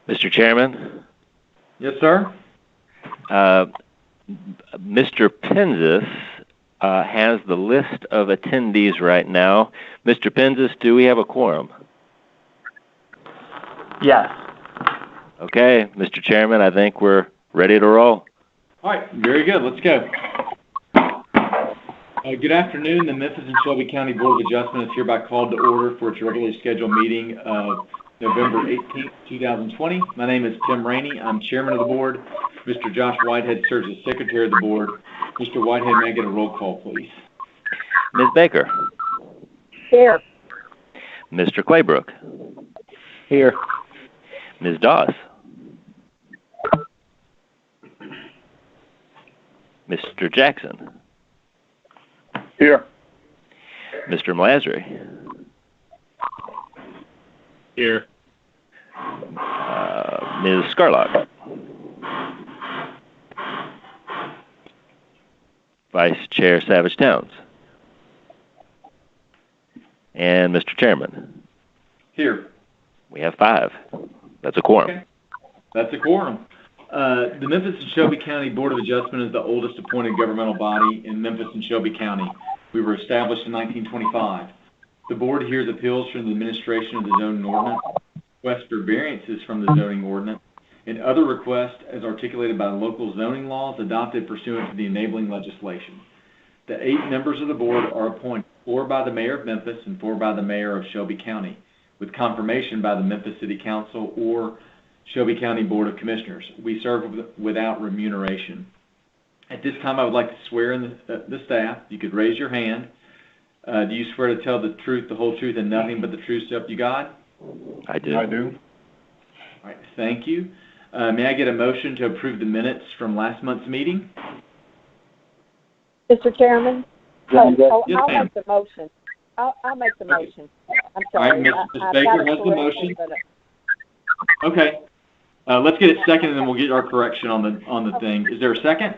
Mr. Chairman? Yes, sir. Mr. Penzis has the list of attendees right now. Mr. Penzis, do we have a quorum? Yes. Okay, Mr. Chairman, I think we're ready to roll. All right, very good. Let's go. Good afternoon. The Memphis and Shelby County Board of Adjustment is hereby called to order for its regularly scheduled meeting of November 18th, 2020. My name is Tim Rainey. I'm chairman of the board. Mr. Josh Whitehead serves as secretary of the board. Mr. Whitehead, may I get a roll call, please? Ms. Baker? Here. Mr. Claybrook? Here. Ms. Doss? Mr. Jackson? Here. Mr. Malazri? Here. Ms. Scarlock? Vice Chair Savage Towns? And Mr. Chairman? Here. We have 5. That's a quorum. Okay. That's a quorum. The Memphis and Shelby County Board of Adjustment is the oldest appointed governmental body in Memphis and Shelby County. We were established in 1925. The board hears appeals from the administration of the zoning ordinance, requests for variances from the zoning ordinance, and other requests as articulated by local zoning laws adopted pursuant to the enabling legislation. The 8 members of the board are appointed, 4 by the mayor of Memphis and 4 by the mayor of Shelby County, with confirmation by the Memphis City Council or Shelby County Board of Commissioners. We serve without remuneration. At this time, I would like to swear in the staff. You could raise your hand. Do you swear to tell the truth, the whole truth, and nothing but the truth, so help you God? I do. I do. All right, thank you. May I get a motion to approve the minutes from last month's meeting? Mr. Chairman? Yes, I'll ma'am. make the motion. I'll make the motion. I'm All right, sorry. Ms. Baker has the motion. Okay. Let's get it second, and then we'll get our correction on the thing. Is there a second?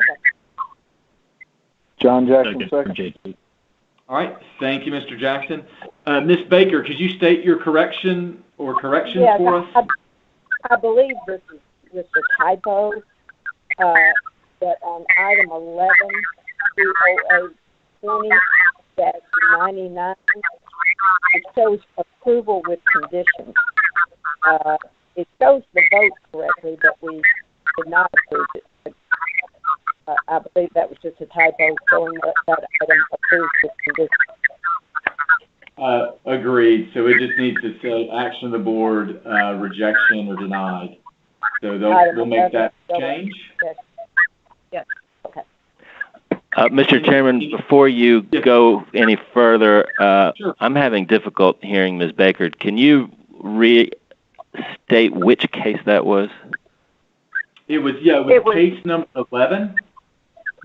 John Jackson, second. All right. Thank you, Mr. Jackson. Ms. Baker, could you state your correction or corrections for us? I believe this is just a typo, that on item 11, 20820-99, it shows approval with conditions. It shows the vote correctly, but we did not approve it. I believe that was just a typo showing that item approved with conditions. Agreed. So it just needs to say action of the board, rejection or denied. So they'll make that change. Yes. Okay. Mr. Chairman, before you go any further, Sure. I'm having difficulty hearing Ms. Baker. Can you restate which case that was? It was case number 11.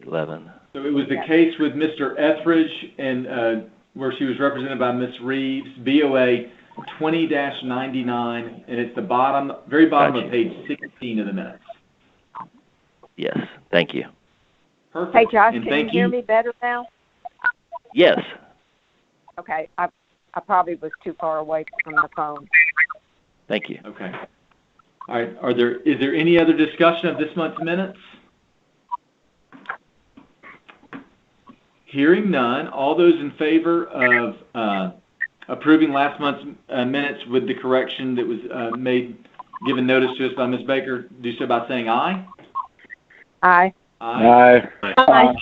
11. So it was the case with Mr. Etheridge and where she was represented by Ms. Reeves, BOA 20-99, and it's the very bottom Gotcha. of page 16 of the minutes. Yes, thank you. Perfect. Hey, Josh, And can thank you hear me better now? Yes. Okay. I probably was too far away from the phone. Thank you. Okay. All right. Is there any other discussion of this month's minutes? Hearing none, all those in favor of approving last month's minutes with the correction that was given notice to us by Ms. Baker, do so by saying aye. Aye. Aye. Aye.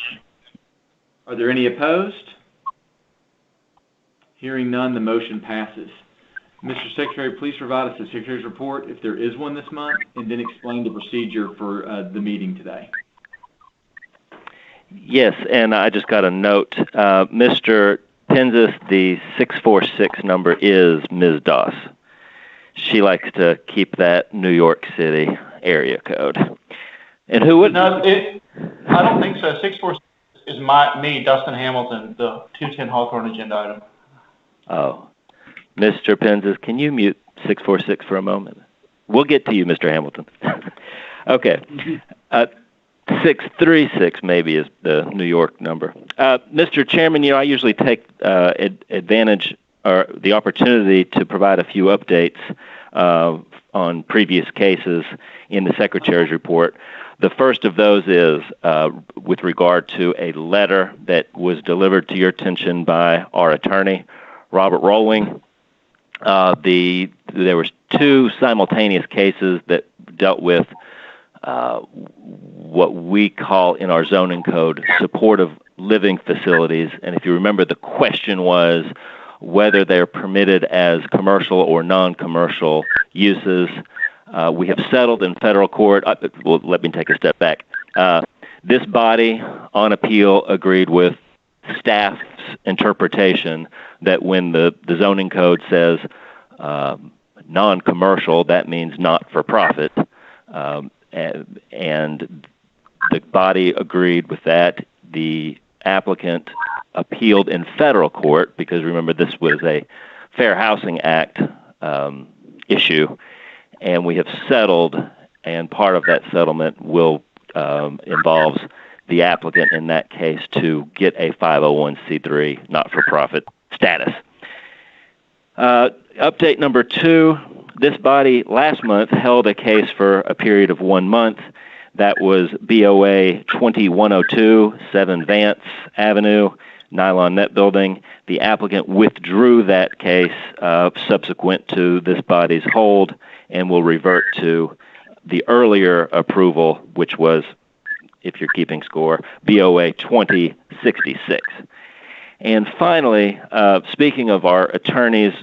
Are there any opposed? Hearing none, the motion passes. Mr. Secretary, please provide us the Secretary's report, if there is one this month, and then explain the procedure for the meeting today. Yes, and I just got a note. Mr. Penzis, the 646 number is Ms. Doss. She likes to keep that New York City area code. And who would? No, I don't think so. 646 is me, Dustin Hamilton, the 210 Hawthorne agenda item. Oh. Mr. Penzis, can you mute 646 for a moment? We'll get to you, Mr. Hamilton. Okay. 636 maybe is the New York number. Mr. Chairman, I usually take advantage or the opportunity to provide a few updates on previous cases in the Secretary's report. The first of those is with regard to a letter that was delivered to your attention by our attorney, Robert Rolling. There was two simultaneous cases that dealt with what we call in our zoning code supportive living facilities. And if you remember, the question was whether they're permitted as commercial or non-commercial uses. We have settled in federal court. Well, let me take a step back. This body on appeal agreed with staff's interpretation that when the zoning code says non-commercial, that means not for profit. And the body agreed with that. The applicant appealed in federal court because, remember, this was a Fair Housing Act issue, and we have settled, and part of that settlement will involves the applicant in that case to get a 501c3 not-for-profit status. Update number 2, this body last month held a case for a period of 1 month. That was BOA 2102, 7 Vance Avenue, Nylon Net Building. The applicant withdrew that case subsequent to this body's hold and will revert to the earlier approval, which was, if you're keeping score, BOA 2066. And finally, speaking of our attorneys,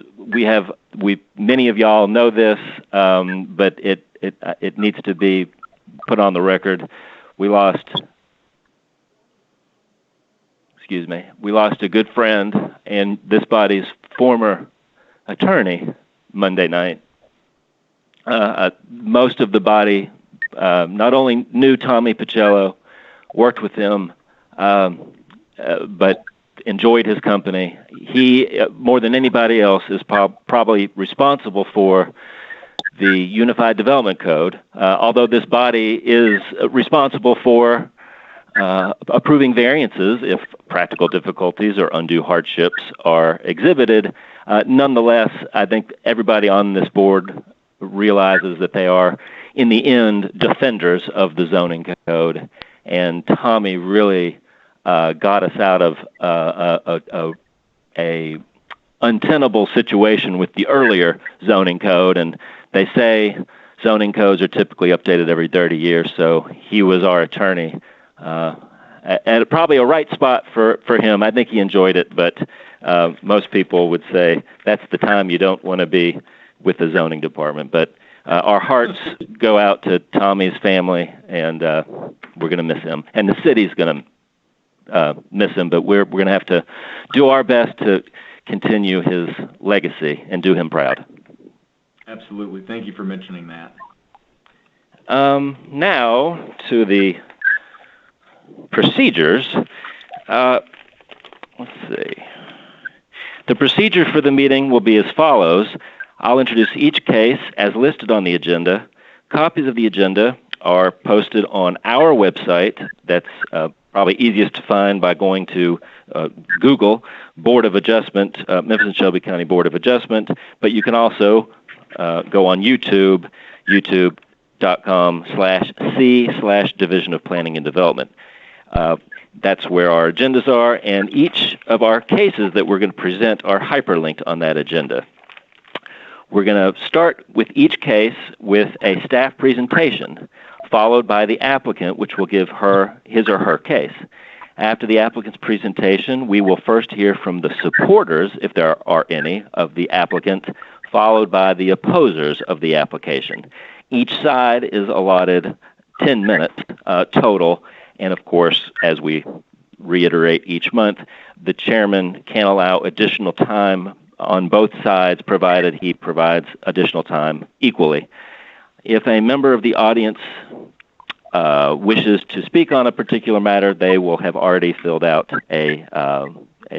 many of y'all know this, but it needs to be put on the record. We lost a good friend and this body's former attorney Monday night. Most of the body not only knew Tommy Pacello, worked with him, but enjoyed his company. He, more than anybody else, is probably responsible for the Unified Development Code, although this body is responsible for approving variances if practical difficulties or undue hardships are exhibited. Nonetheless, I think everybody on this board realizes that they are, in the end, defenders of the zoning code, and Tommy really got us out of a untenable situation with the earlier zoning code, and they say zoning codes are typically updated every 30 years, so he was our attorney. And probably a right spot for him. I think he enjoyed it, but most people would say that's the time you don't want to be with the zoning department. But our hearts go out to Tommy's family, and we're going to miss him. And the city's going to miss him, but we're going to have to do our best to continue his legacy and do him proud. Absolutely. Thank you for mentioning that. Now to the procedures. Let's see. The procedure for the meeting will be as follows. I'll introduce each case as listed on the agenda. Copies of the agenda are posted on our website. That's probably easiest to find by going to Google Board of Adjustment, Memphis and Shelby County Board of Adjustment, but you can also go on YouTube, youtube.com/C/Division of Planning and Development. That's where our agendas are, and each of our cases that we're going to present are hyperlinked on that agenda. We're going to start with each case with a staff presentation, followed by the applicant, which will give his or her case. After the applicant's presentation, we will first hear from the supporters, if there are any, of the applicant, followed by the opposers of the application. Each side is allotted 10 minutes total, and of course, as we reiterate each month, the chairman can allow additional time on both sides, provided he provides additional time equally. If a member of the audience wishes to speak on a particular matter, they will have already filled out a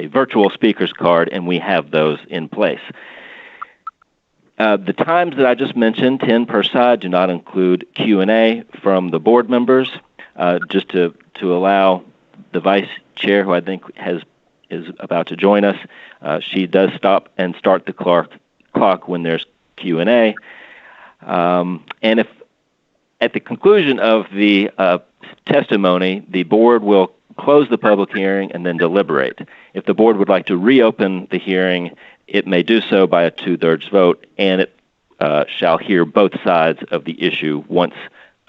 virtual speaker's card, and we have those in place. The times that I just mentioned, 10 per side, do not include Q&A from the board members, just to allow the vice chair, who I think is about to join us. She does stop and start the clock when there's Q&A. And if at the conclusion of the testimony, the board will close the public hearing and then deliberate. If the board would like to reopen the hearing, it may do so by a 2/3 vote, and it shall hear both sides of the issue once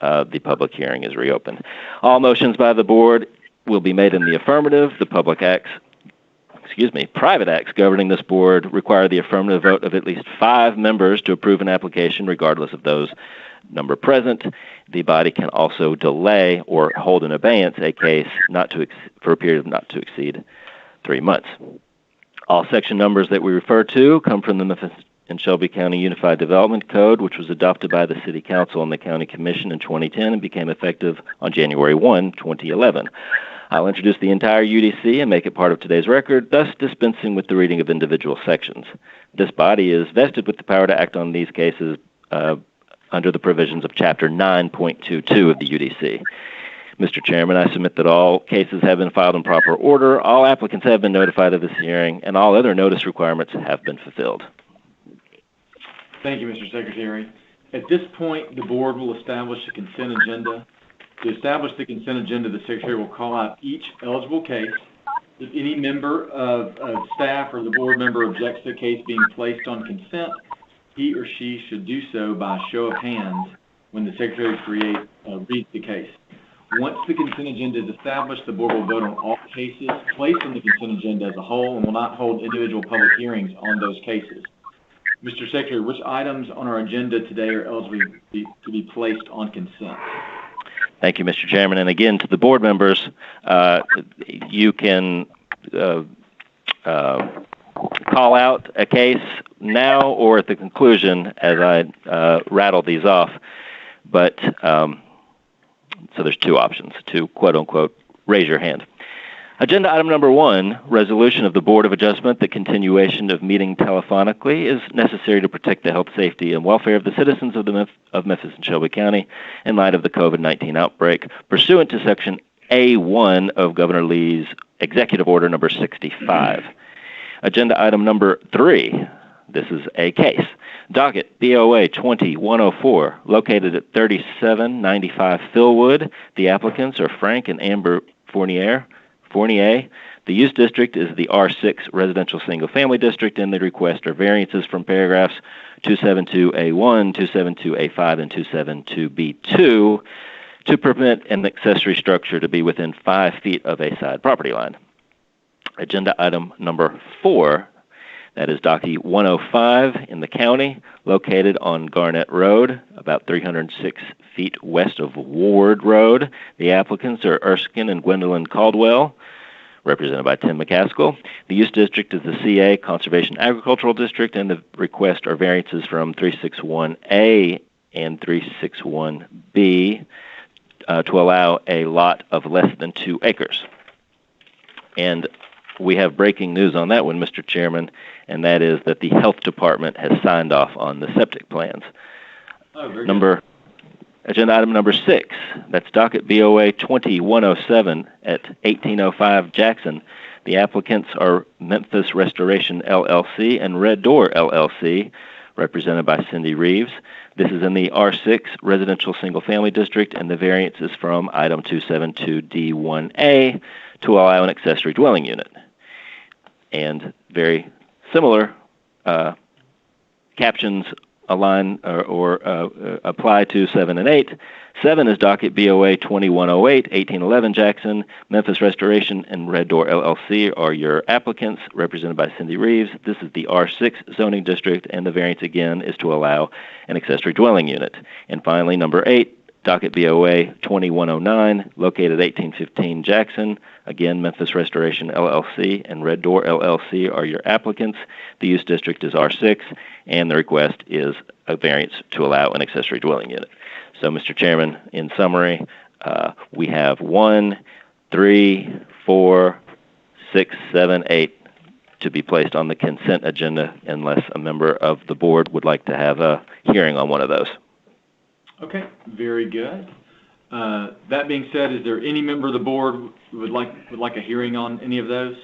the public hearing is reopened. All motions by the board will be made in the affirmative. The private acts governing this board require the affirmative vote of at least 5 members to approve an application, regardless of those number present. The body can also delay or hold in abeyance a case for a period of not to exceed 3 months. All section numbers that we refer to come from the Memphis and Shelby County Unified Development Code, which was adopted by the City Council and the County Commission in 2010 and became effective on January 1, 2011. I'll introduce the entire UDC and make it part of today's record, thus dispensing with the reading of individual sections. This body is vested with the power to act on these cases under the provisions of Chapter 9.22 of the UDC. Mr. Chairman, I submit that all cases have been filed in proper order, all applicants have been notified of this hearing, and all other notice requirements have been fulfilled. Thank you, Mr. Secretary. At this point, the board will establish a consent agenda. To establish the consent agenda, the Secretary will call out each eligible case. If any member of staff or the board member objects to the case being placed on consent, he or she should do so by a show of hands when the Secretary reads the case. Once the consent agenda is established, the board will vote on all cases placed on the consent agenda as a whole and will not hold individual public hearings on those cases. Mr. Secretary, which items on our agenda today are eligible to be placed on consent? Thank you, Mr. Chairman. And again, to the board members, you can call out a case now or at the conclusion as I rattle these off. But so there's 2 options to quote-unquote raise your hand. Agenda item number 1, resolution of the Board of Adjustment. The continuation of meeting telephonically is necessary to protect the health, safety, and welfare of the citizens of Memphis and Shelby County in light of the COVID-19 outbreak, pursuant to Section A1 of Governor Lee's Executive Order number 65. Agenda item number 3. This is a case. Docket BOA 20-104, located at 3795 Philwood. The applicants are Frank and Amber Fournier. The use district is the R6 Residential Single Family District, and the request are variances from paragraphs 272A1, 272A5, and 272B2 to permit an accessory structure to be within 5 feet of a side property line. Agenda item number 4, that is docket 105 in the county, located on Garnett Road, about 306 feet west of Ward Road. The applicants are Erskine and Gwendolyn Caldwell, represented by Tim McCaskill. The use district is the CA Conservation Agricultural District, and the request are variances from 361A and 361B to allow a lot of less than 2 acres. And we have breaking news on that one, Mr. Chairman, and that is that the health department has signed off on the septic plans. Oh, very good. Agenda item number 6, that's docket BOA 20-107 at 1805 Jackson. The applicants are Memphis Restoration LLC and Red Door LLC, represented by Cindy Reeves. This is in the R6 Residential Single Family District, and the variance is from item 272D1A to allow an accessory dwelling unit. And very similar captions align or apply to 7 and 8. 7 is docket BOA 2108, 1811 Jackson. Memphis Restoration and Red Door LLC are your applicants, represented by Cindy Reeves. This is the R6 zoning district, and the variance again is to allow an accessory dwelling unit. And finally, number 8, docket BOA 2109, located 1815 Jackson. Again, Memphis Restoration LLC and Red Door LLC are your applicants. The use district is R6, and the request is a variance to allow an accessory dwelling unit. So, Mr. Chairman, in summary, we have 1, 3, 4, 6, 7, 8 to be placed on the consent agenda unless a member of the board would like to have a hearing on one of those. Okay, very good. That being said, is there any member of the board who would like a hearing on any of those?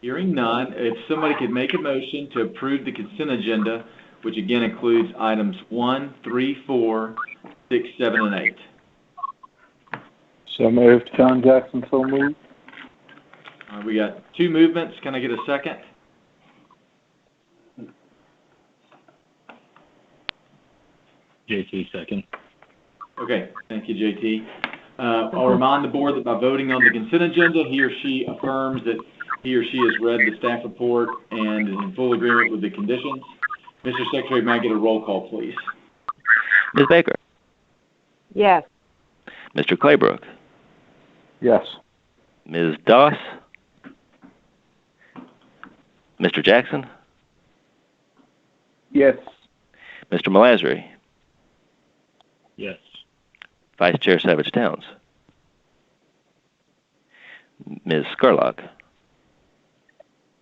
Hearing none, if somebody could make a motion to approve the consent agenda, which again includes items 1, 3, 4, 6, 7, and 8. So moved. John Jackson, so moved. All right, we got two movements. Can I get a second? JT, second. Okay, thank you, JT. I'll remind the board that by voting on the consent agenda, he or she affirms that he or she has read the staff report and is in full agreement with the conditions. Mr. Secretary, may I get a roll call, please? Ms. Baker? Yes. Mr. Claybrook? Yes. Ms. Doss? Mr. Jackson? Yes. Mr. Malazri? Yes. Vice Chair Savage Towns? Ms. Scurlock?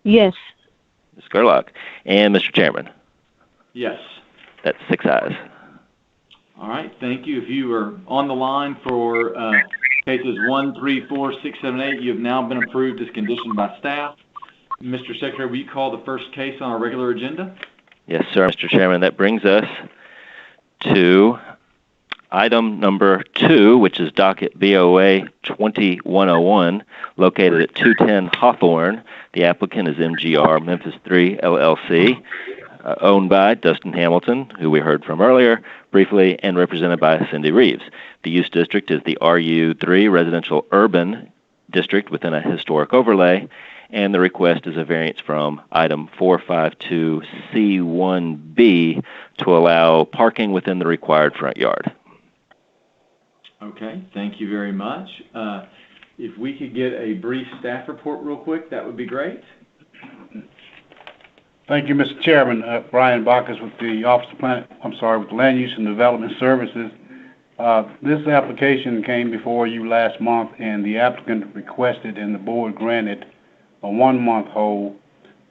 Yes. Ms. Scurlock? And Mr. Chairman? Yes. That's 6 ayes. All right, thank you. If you are on the line for cases 1, 3, 4, 6, 7, 8, you have now been approved as conditioned by staff. Mr. Secretary, will you call the first case on our regular agenda? Yes, sir, Mr. Chairman. That brings us to item number 2, which is docket BOA 2101, located at 210 Hawthorne. The applicant is MGR Memphis 3 LLC, owned by Dustin Hamilton, who we heard from earlier briefly, and represented by Cindy Reeves. The use district is the RU3 Residential Urban District within a historic overlay, and the request is a variance from item 452C1B to allow parking within the required front yard. Okay, thank you very much. If we could get a brief staff report real quick, that would be great. Thank you, Mr. Chairman. Brian Bacchus with the Office of with the Land Use and Development Services. This application came before you last month, and the applicant requested and the board granted a 1-month hold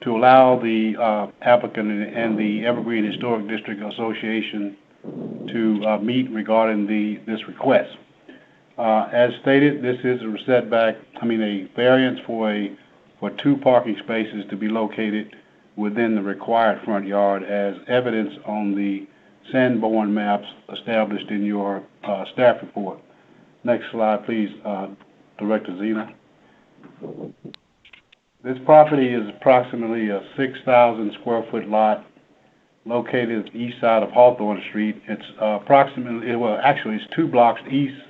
to allow the applicant and the Evergreen Historic District Association to meet regarding this request. As stated, this is a variance for 2 parking spaces to be located within the required front yard, as evidence on the Sanborn maps established in your staff report. Next slide, please, Director Zena. This property is approximately a 6,000 square foot lot located at the east side of Hawthorne Street. It's it's 2 blocks east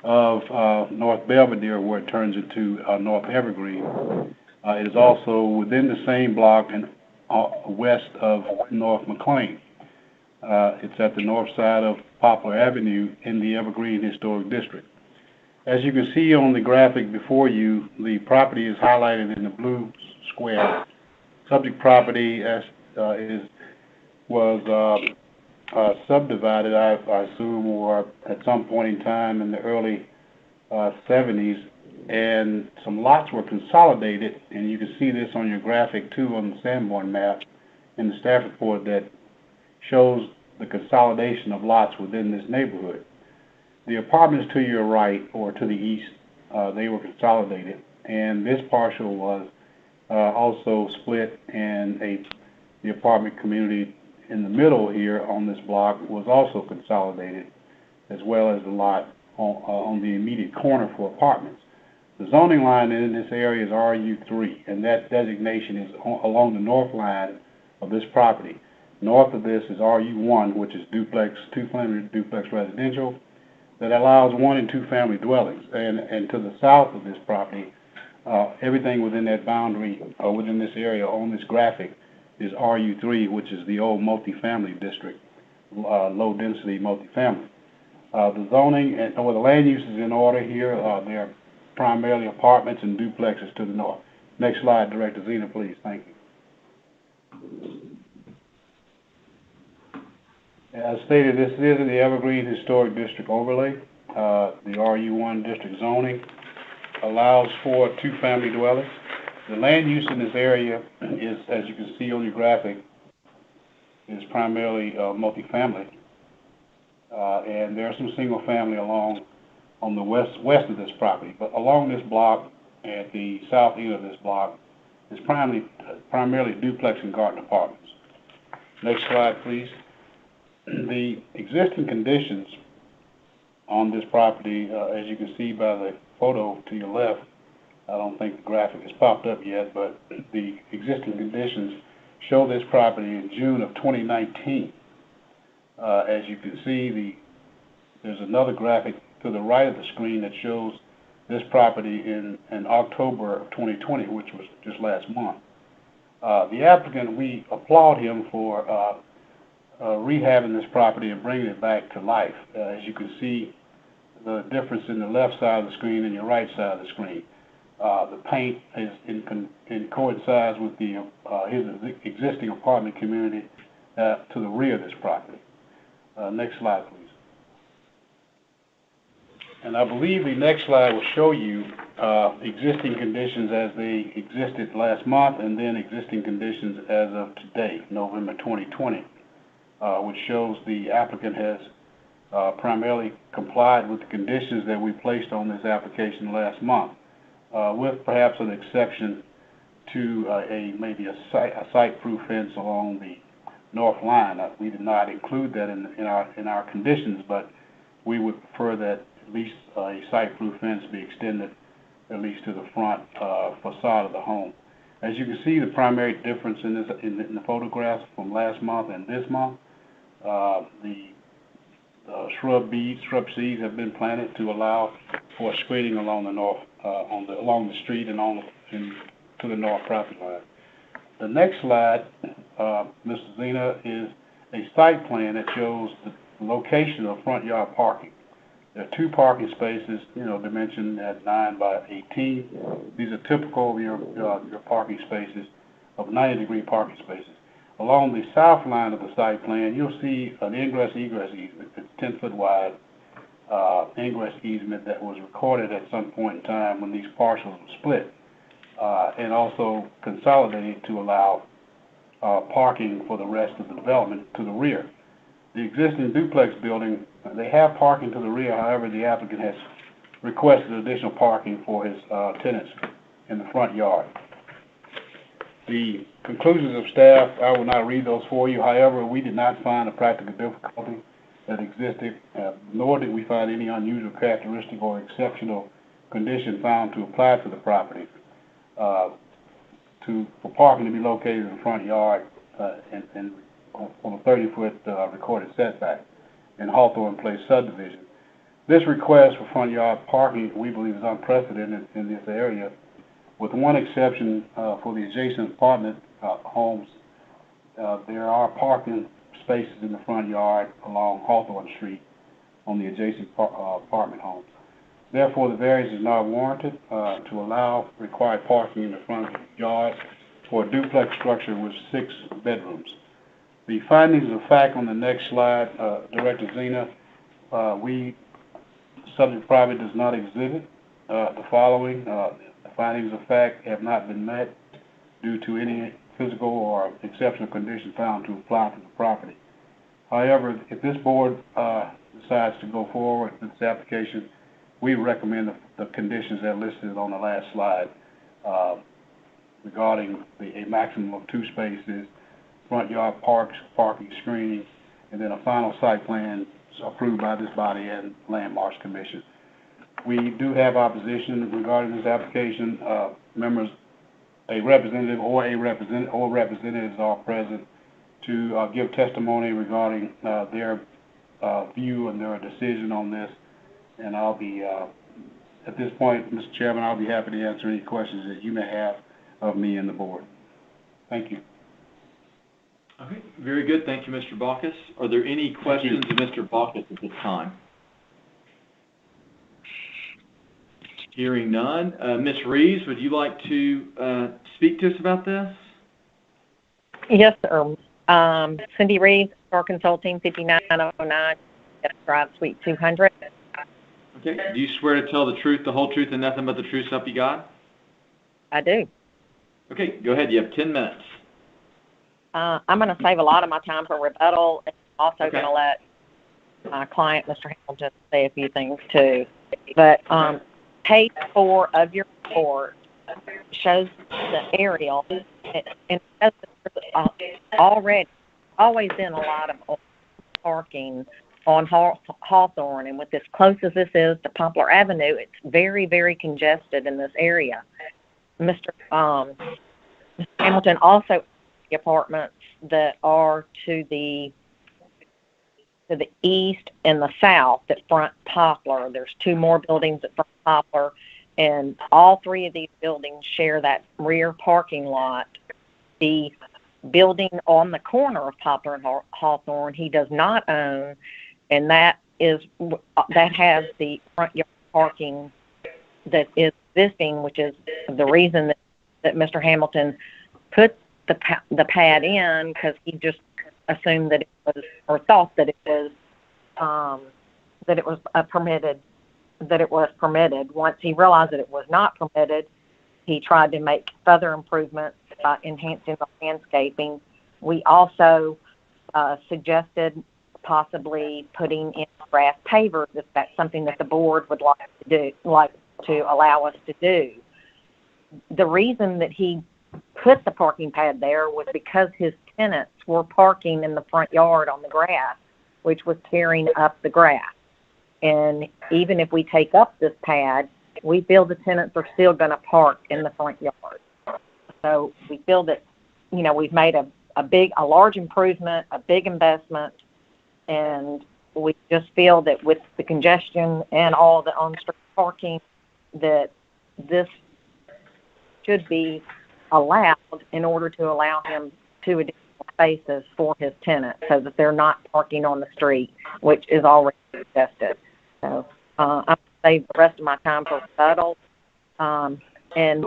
of North Belvedere, where it turns into North Evergreen. It is also within the same block and west of North McLean. It's at the north side of Poplar Avenue in the Evergreen Historic District. As you can see on the graphic before you, the property is highlighted in the blue square. Subject property was subdivided, I assume, or at some point in time in the early 70s, and some lots were consolidated, and you can see this on your graphic too on the Sanborn map in the staff report that shows the consolidation of lots within this neighborhood. The apartments to your right or to the east, they were consolidated, and this parcel was also split, and the apartment community in the middle here on this block was also consolidated, as well as the lot on the immediate corner for apartments. The zoning line in this area is RU3, and that designation is along the north line of this property. North of this is RU1, which is two-family duplex residential, that allows 1 and 2 family dwellings. And to the south of this property, everything within that boundary, or within this area on this graphic, is RU3, which is the old multifamily district, low density multifamily. The zoning the land use is in order here. There are primarily apartments and duplexes to the north. Next slide, Director Zena, please. Thank you. As stated, this is in the Evergreen Historic District overlay. The RU1 district zoning allows for 2 family dwellings. The land use in this area is, as you can see on your graphic, is primarily multifamily. And there are some single family on the west of this property. But along this block, at the south end of this block, It's primarily duplex and garden apartments. Next slide, please. The existing conditions on this property, as you can see by the photo to your left, I don't think the graphic has popped up yet, but the existing conditions show this property in June of 2019. As you can see, there's another graphic to the right of the screen that shows this property in October of 2020, which was just last month. The applicant, we applaud him for rehabbing this property and bringing it back to life. As you can see, the difference in the left side of the screen and your right side of the screen. The paint is coincides with his existing apartment community to the rear of this property. Next slide, please. And I believe the next slide will show you existing conditions as they existed last month, and then existing conditions as of today, November 2020, which shows the applicant has primarily complied with the conditions that we placed on this application last month, with perhaps an exception to maybe a site-proof fence along the north line. We did not include that in our conditions, but we would prefer that at least a site-proof fence be extended at least to the front facade of the home. As you can see, the primary difference in the photographs from last month and this month, the shrub seeds have been planted to allow for screening along the north, along the street and to the north property line. The next slide, Mr. Zena, is a site plan that shows the location of front yard parking. There are 2 parking spaces, dimensioned at 9 by 18. These are typical of your parking spaces, of 90-degree parking spaces. Along the south line of the site plan, you'll see an ingress-egress easement. It's 10-foot wide ingress easement that was recorded at some point in time when these parcels were split, and also consolidated to allow parking for the rest of the development to the rear. The existing duplex building, they have parking to the rear. However, the applicant has requested additional parking for his tenants in the front yard. The conclusions of staff, I will not read those for you. However, we did not find a practical difficulty that existed, nor did we find any unusual characteristic or exceptional condition found to apply to the property for parking to be located in the front yard and on a 30-foot recorded setback in Hawthorne Place subdivision. This request for front yard parking, we believe, is unprecedented in this area, with one exception for the adjacent apartment homes. There are parking spaces in the front yard along Hawthorne Street on the adjacent apartment homes. Therefore, the variance is not warranted to allow required parking in the front yard for a duplex structure with 6 bedrooms. The findings of fact on the next slide, Director Zena, subject property does not exhibit the following. The findings of fact have not been met due to any physical or exceptional condition found to apply to the property. However, if this board decides to go forward with this application, we recommend the conditions that are listed on the last slide regarding a maximum of 2 spaces, front yard parking screening, and then a final site plan approved by this body and Landmarks Commission. We do have opposition regarding this application. Members, a representative or representatives are present to give testimony regarding their view and their decision on this. And I'll be, at this point, Mr. Chairman, I'll be happy to answer any questions that you may have of me and the board. Thank you. Okay, very good. Thank you, Mr. Baucus. Are there any questions of Mr. Baucus at this time? Hearing none. Ms. Reeves, would you like to speak to us about this? Yes, sir. Cindy Reeves, Star Consulting, 5909 Drive, Suite 200. Okay. Do you swear to tell the truth, the whole truth, and nothing but the truth, so help you God? I do. Okay, go ahead. You have 10 minutes. I'm going to save a lot of my time for rebuttal. And also going to let my client, Mr. Hamilton, say a few things too. But page 4 of your report shows the aerial, and there's always been a lot of parking on Hawthorne, and with as close as this is to Poplar Avenue, it's very, very congested in this area. Mr. Hamilton also the apartments that are to the east and the south that front Poplar. There's 2 more buildings that front Poplar, and all 3 of these buildings share that rear parking lot. The building on the corner of Poplar and Hawthorne he does not own, and that has the front yard parking that is existing, which is the reason that Mr. Hamilton put the pad in, because he just assumed that it was, or thought that it was permitted. Once he realized that it was not permitted, he tried to make further improvements by enhancing the landscaping. We also suggested possibly putting in grass pavers if that's something that the board would like to allow us to do. The reason that he put the parking pad there was because his tenants were parking in the front yard on the grass, which was tearing up the grass. And even if we take up this pad, we feel the tenants are still going to park in the front yard. So we feel that, we've made a large improvement, a big investment, and we just feel that with the congestion and all the on-street parking, that this should be allowed in order to allow him 2 additional spaces for his tenants so that they're not parking on the street, which is already congested. So I'm going to save the rest of my time for rebuttal. And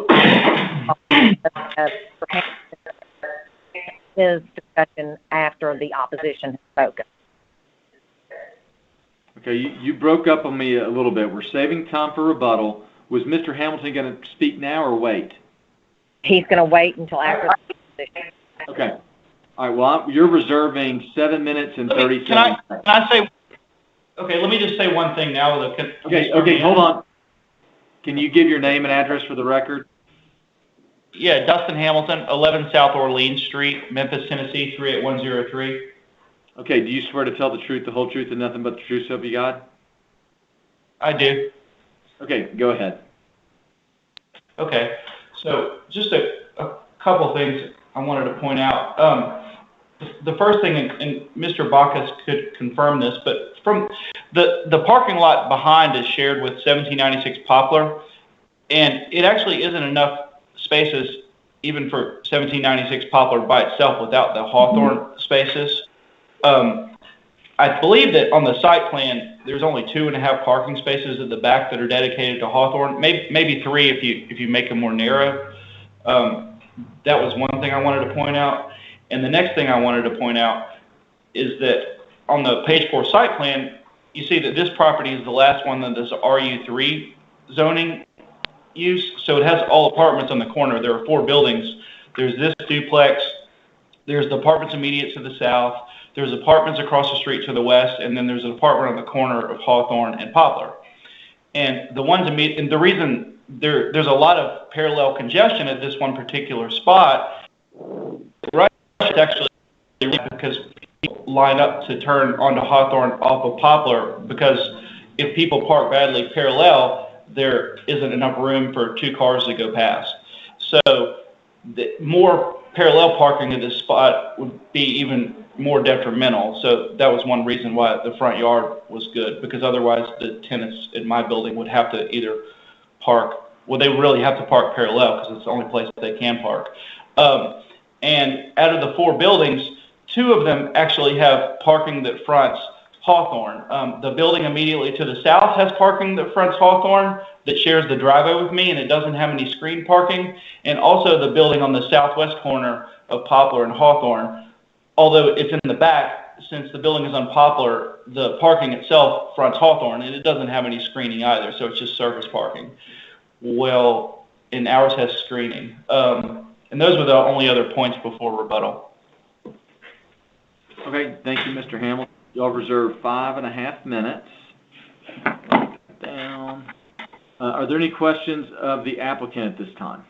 his discussion after the opposition has spoken. Okay, you broke up on me a little bit. We're saving time for rebuttal. Was Mr. Hamilton going to speak now or wait? He's going to wait until after the opposition. Okay. All right, well, you're reserving 7 minutes and 30 seconds. Can I say, okay, let me just say one thing now. Okay, hold on. Can you give your name and address for the record? Yeah, Dustin Hamilton, 11 South Orleans Street, Memphis, Tennessee, 38103. Okay, do you swear to tell the truth, the whole truth, and nothing but the truth, so help you God? I do. Okay, go ahead. Okay, so just a couple things I wanted to point out. The first thing, and Mr. Bacchus could confirm this, but from the parking lot behind is shared with 1796 Poplar, and it actually isn't enough spaces even for 1796 Poplar by itself without the Hawthorne spaces. I believe that on the site plan, there's only 2.5 parking spaces at the back that are dedicated to Hawthorne. Maybe 3 if you make them more narrow. That was one thing I wanted to point out. And the next thing I wanted to point out is that on the page 4 site plan, you see that this property is the last one that is RU3 zoning use. So it has all apartments on the corner. There are 4 buildings. There's this duplex. There's the apartments immediate to the south. There's apartments across the street to the west, and then there's an apartment on the corner of Hawthorne and Poplar. And the ones immediate, and the reason there's a lot of parallel congestion at this one particular spot, right? It's actually because people line up to turn onto Hawthorne off of Poplar, because if people park badly parallel, there isn't enough room for 2 cars to go past. So the more parallel parking at this spot would be even more detrimental. So that was one reason why the front yard was good, because otherwise the tenants in my building would have to either park, well, they really have to park parallel because it's the only place that they can park. And out of the 4 buildings, 2 of them actually have parking that fronts Hawthorne. The building immediately to the south has parking that fronts Hawthorne that shares the driveway with me, and it doesn't have any screen parking. And also the building on the southwest corner of Poplar and Hawthorne, although it's in the back, since the building is on Poplar, the parking itself fronts Hawthorne, and it doesn't have any screening either, so it's just surface parking. Well, and ours has screening. And those were the only other points before rebuttal. Okay, thank you, Mr. Hamilton. Y'all reserve 5.5 minutes. Down. Are there any questions of the applicant at this time?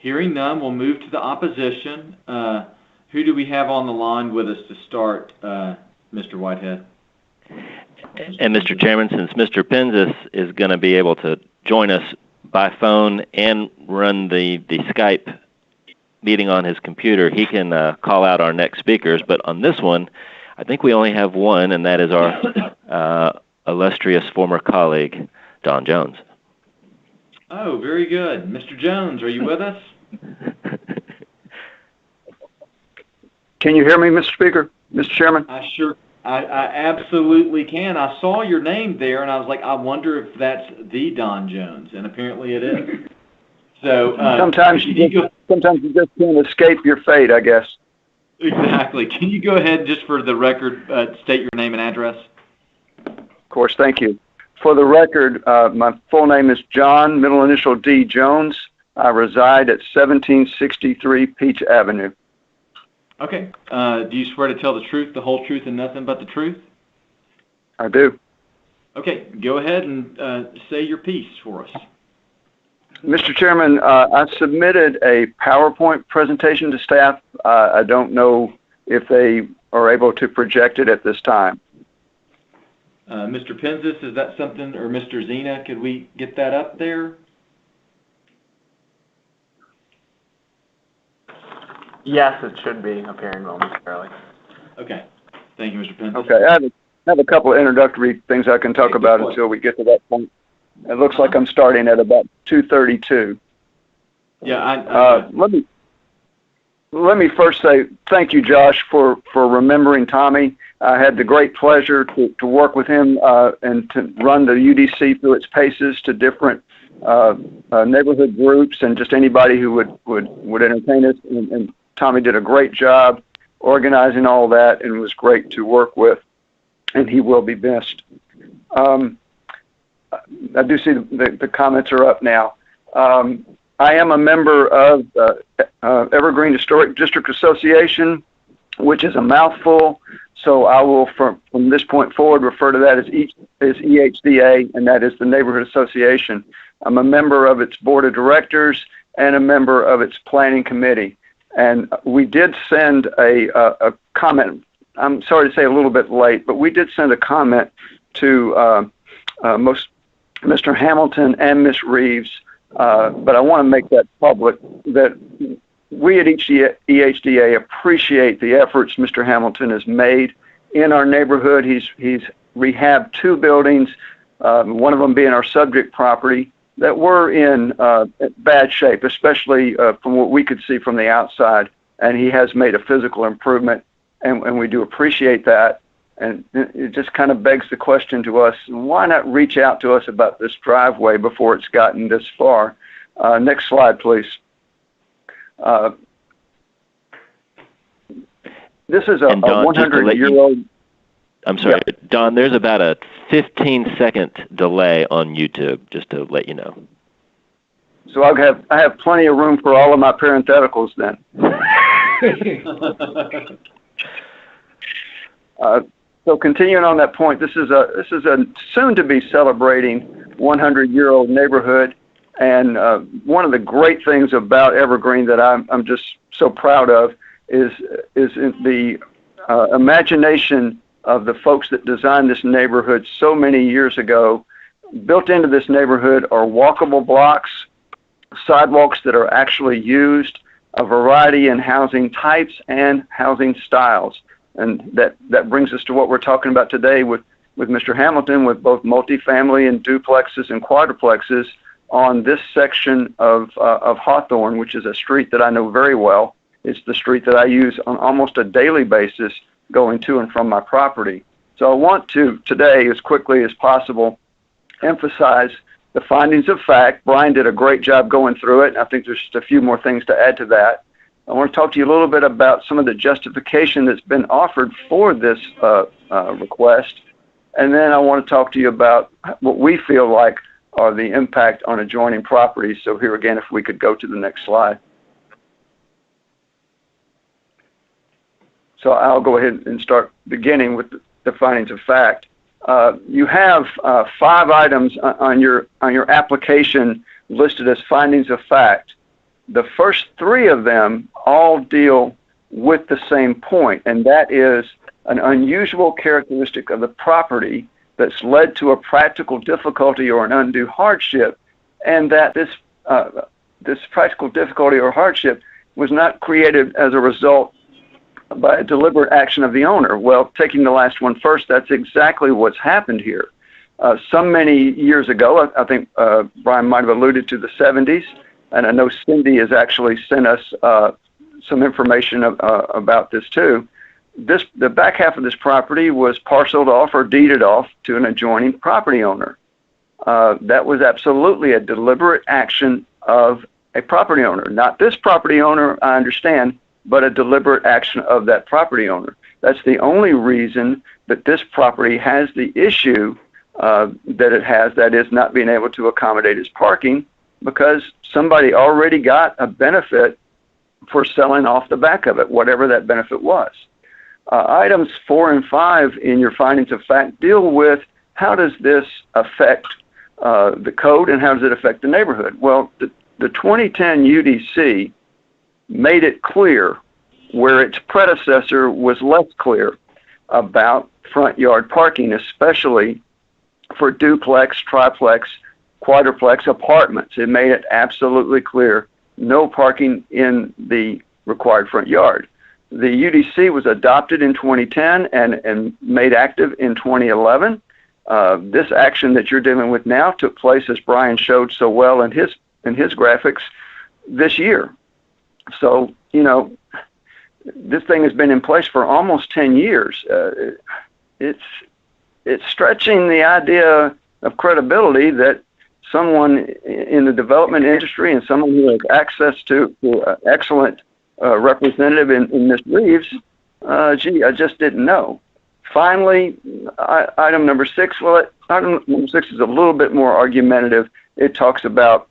Hearing none, we'll move to the opposition. Who do we have on the line with us to start, Mr. Whitehead? And Mr. Chairman, since Mr. Penzis is going to be able to join us by phone and run the Skype meeting on his computer, he can call out our next speakers. But on this one, I think we only have one, and that is our illustrious former colleague, Don Jones. Oh, very good. Mr. Jones, are you with us? Can you hear me, Mr. Speaker, Mr. Chairman? I absolutely can. I saw your name there, and I was like, I wonder if that's the Don Jones, and apparently it is. So sometimes you just can't escape your fate, I guess. Exactly. Can you go ahead, just for the record, state your name and address? Of course, thank you. For the record, my full name is John, middle initial D. Jones. I reside at 1763 Peach Avenue. Okay. Do you swear to tell the truth, the whole truth, and nothing but the truth? I do. Okay. Go ahead and say your piece for us. Mr. Chairman, I submitted a PowerPoint presentation to staff. I don't know if they are able to project it at this time. Mr. Penzis, is that something, or Mr. Zena, could we get that up there? Yes, it should be appearing momentarily. Okay. Thank you, Mr. Penzis. Okay, I have a couple of introductory things I can talk about until we get to that point. It looks like I'm starting at about 2:32. Yeah, Let me first say thank you, Josh, for remembering Tommy. I had the great pleasure to work with him and to run the UDC through its paces to different neighborhood groups and just anybody who would entertain us. And Tommy did a great job organizing all that, and was great to work with, and he will be missed. I do see the comments are up now. I am a member of Evergreen Historic District Association, which is a mouthful, so I will, from this point forward, refer to that as EHDA, and that is the Neighborhood Association. I'm a member of its board of directors and a member of its planning committee. And we did send a comment. I'm sorry to say a little bit late, but we did send a comment to Mr. Hamilton and Ms. Reeves, but I want to make that public, that we at EHDA appreciate the efforts Mr. Hamilton has made in our neighborhood. He's rehabbed 2 buildings, one of them being our subject property, that were in bad shape, especially from what we could see from the outside, and he has made a physical improvement, and we do appreciate that. And it just kind of begs the question to us, why not reach out to us about this driveway before it's gotten this far? Next slide, please. This is a 100-year-old... I'm sorry, yeah. Don, there's about a 15-second delay on YouTube, just to let you know. So I have plenty of room for all of my parentheticals then. So continuing on that point, this is a soon-to-be celebrating 100-year-old neighborhood, and one of the great things about Evergreen that I'm just so proud of is the imagination of the folks that designed this neighborhood so many years ago. Built into this neighborhood are walkable blocks, sidewalks that are actually used, a variety in housing types and housing styles. And that brings us to what we're talking about today with Mr. Hamilton, with both multifamily and duplexes and quadruplexes on this section of Hawthorne, which is a street that I know very well. It's the street that I use on almost a daily basis going to and from my property. So I want to, today, as quickly as possible, emphasize the findings of fact. Brian did a great job going through it, and I think there's just a few more things to add to that. I want to talk to you a little bit about some of the justification that's been offered for this request, and then I want to talk to you about what we feel like are the impact on adjoining properties. So here again, if we could go to the next slide. So I'll go ahead and start beginning with the findings of fact. You have 5 items on your application listed as findings of fact. the first three of them all deal with the same point, and that is an unusual characteristic of the property that's led to a practical difficulty or an undue hardship, and that this practical difficulty or hardship was not created as a result by a deliberate action of the owner. Well, taking the last one first, that's exactly what's happened here. Many years ago, I think Brian might have alluded to the 70s, and I know Cindy has actually sent us some information about this too. The back half of this property was parceled off or deeded off to an adjoining property owner. That was absolutely a deliberate action of a property owner. Not this property owner, I understand, but a deliberate action of that property owner. That's the only reason that this property has the issue that it has, that is not being able to accommodate its parking, because somebody already got a benefit for selling off the back of it, whatever that benefit was. Items 4 and 5 in your findings of fact deal with how does this affect the code and how does it affect the neighborhood. Well, the 2010 UDC made it clear where its predecessor was less clear about front yard parking, especially for duplex, triplex, quadruplex apartments. It made it absolutely clear no parking in the required front yard. The UDC was adopted in 2010 and made active in 2011. This action that you're dealing with now took place, as Brian showed so well in his graphics, this year. So, this thing has been in place for almost 10 years. It's stretching the idea of credibility that someone in the development industry and someone who has access to excellent representative in Ms. Reeves, I just didn't know. Finally, item number 6, item number 6 is a little bit more argumentative. It talks about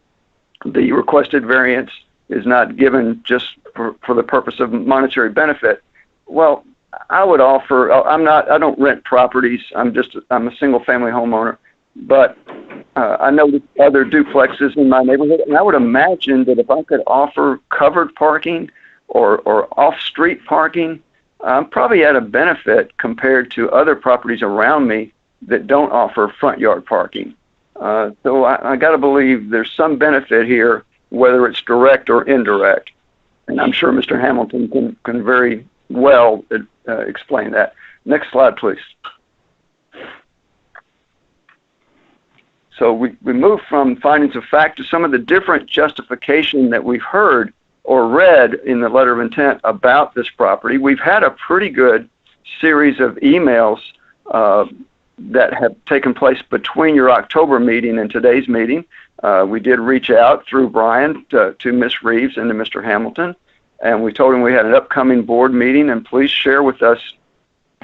the requested variance is not given just for the purpose of monetary benefit. Well, I would offer, I don't rent properties. I'm a single family homeowner, but I know other duplexes in my neighborhood, and I would imagine that if I could offer covered parking or off-street parking, I'm probably at a benefit compared to other properties around me that don't offer front yard parking. So I got to believe there's some benefit here, whether it's direct or indirect. And I'm sure Mr. Hamilton can very well explain that. Next slide, please. So we move from findings of fact to some of the different justification that we've heard or read in the letter of intent about this property. We've had a pretty good series of emails that have taken place between your October meeting and today's meeting. We did reach out through Brian to Ms. Reeves and to Mr. Hamilton, and we told him we had an upcoming board meeting, and please share with us,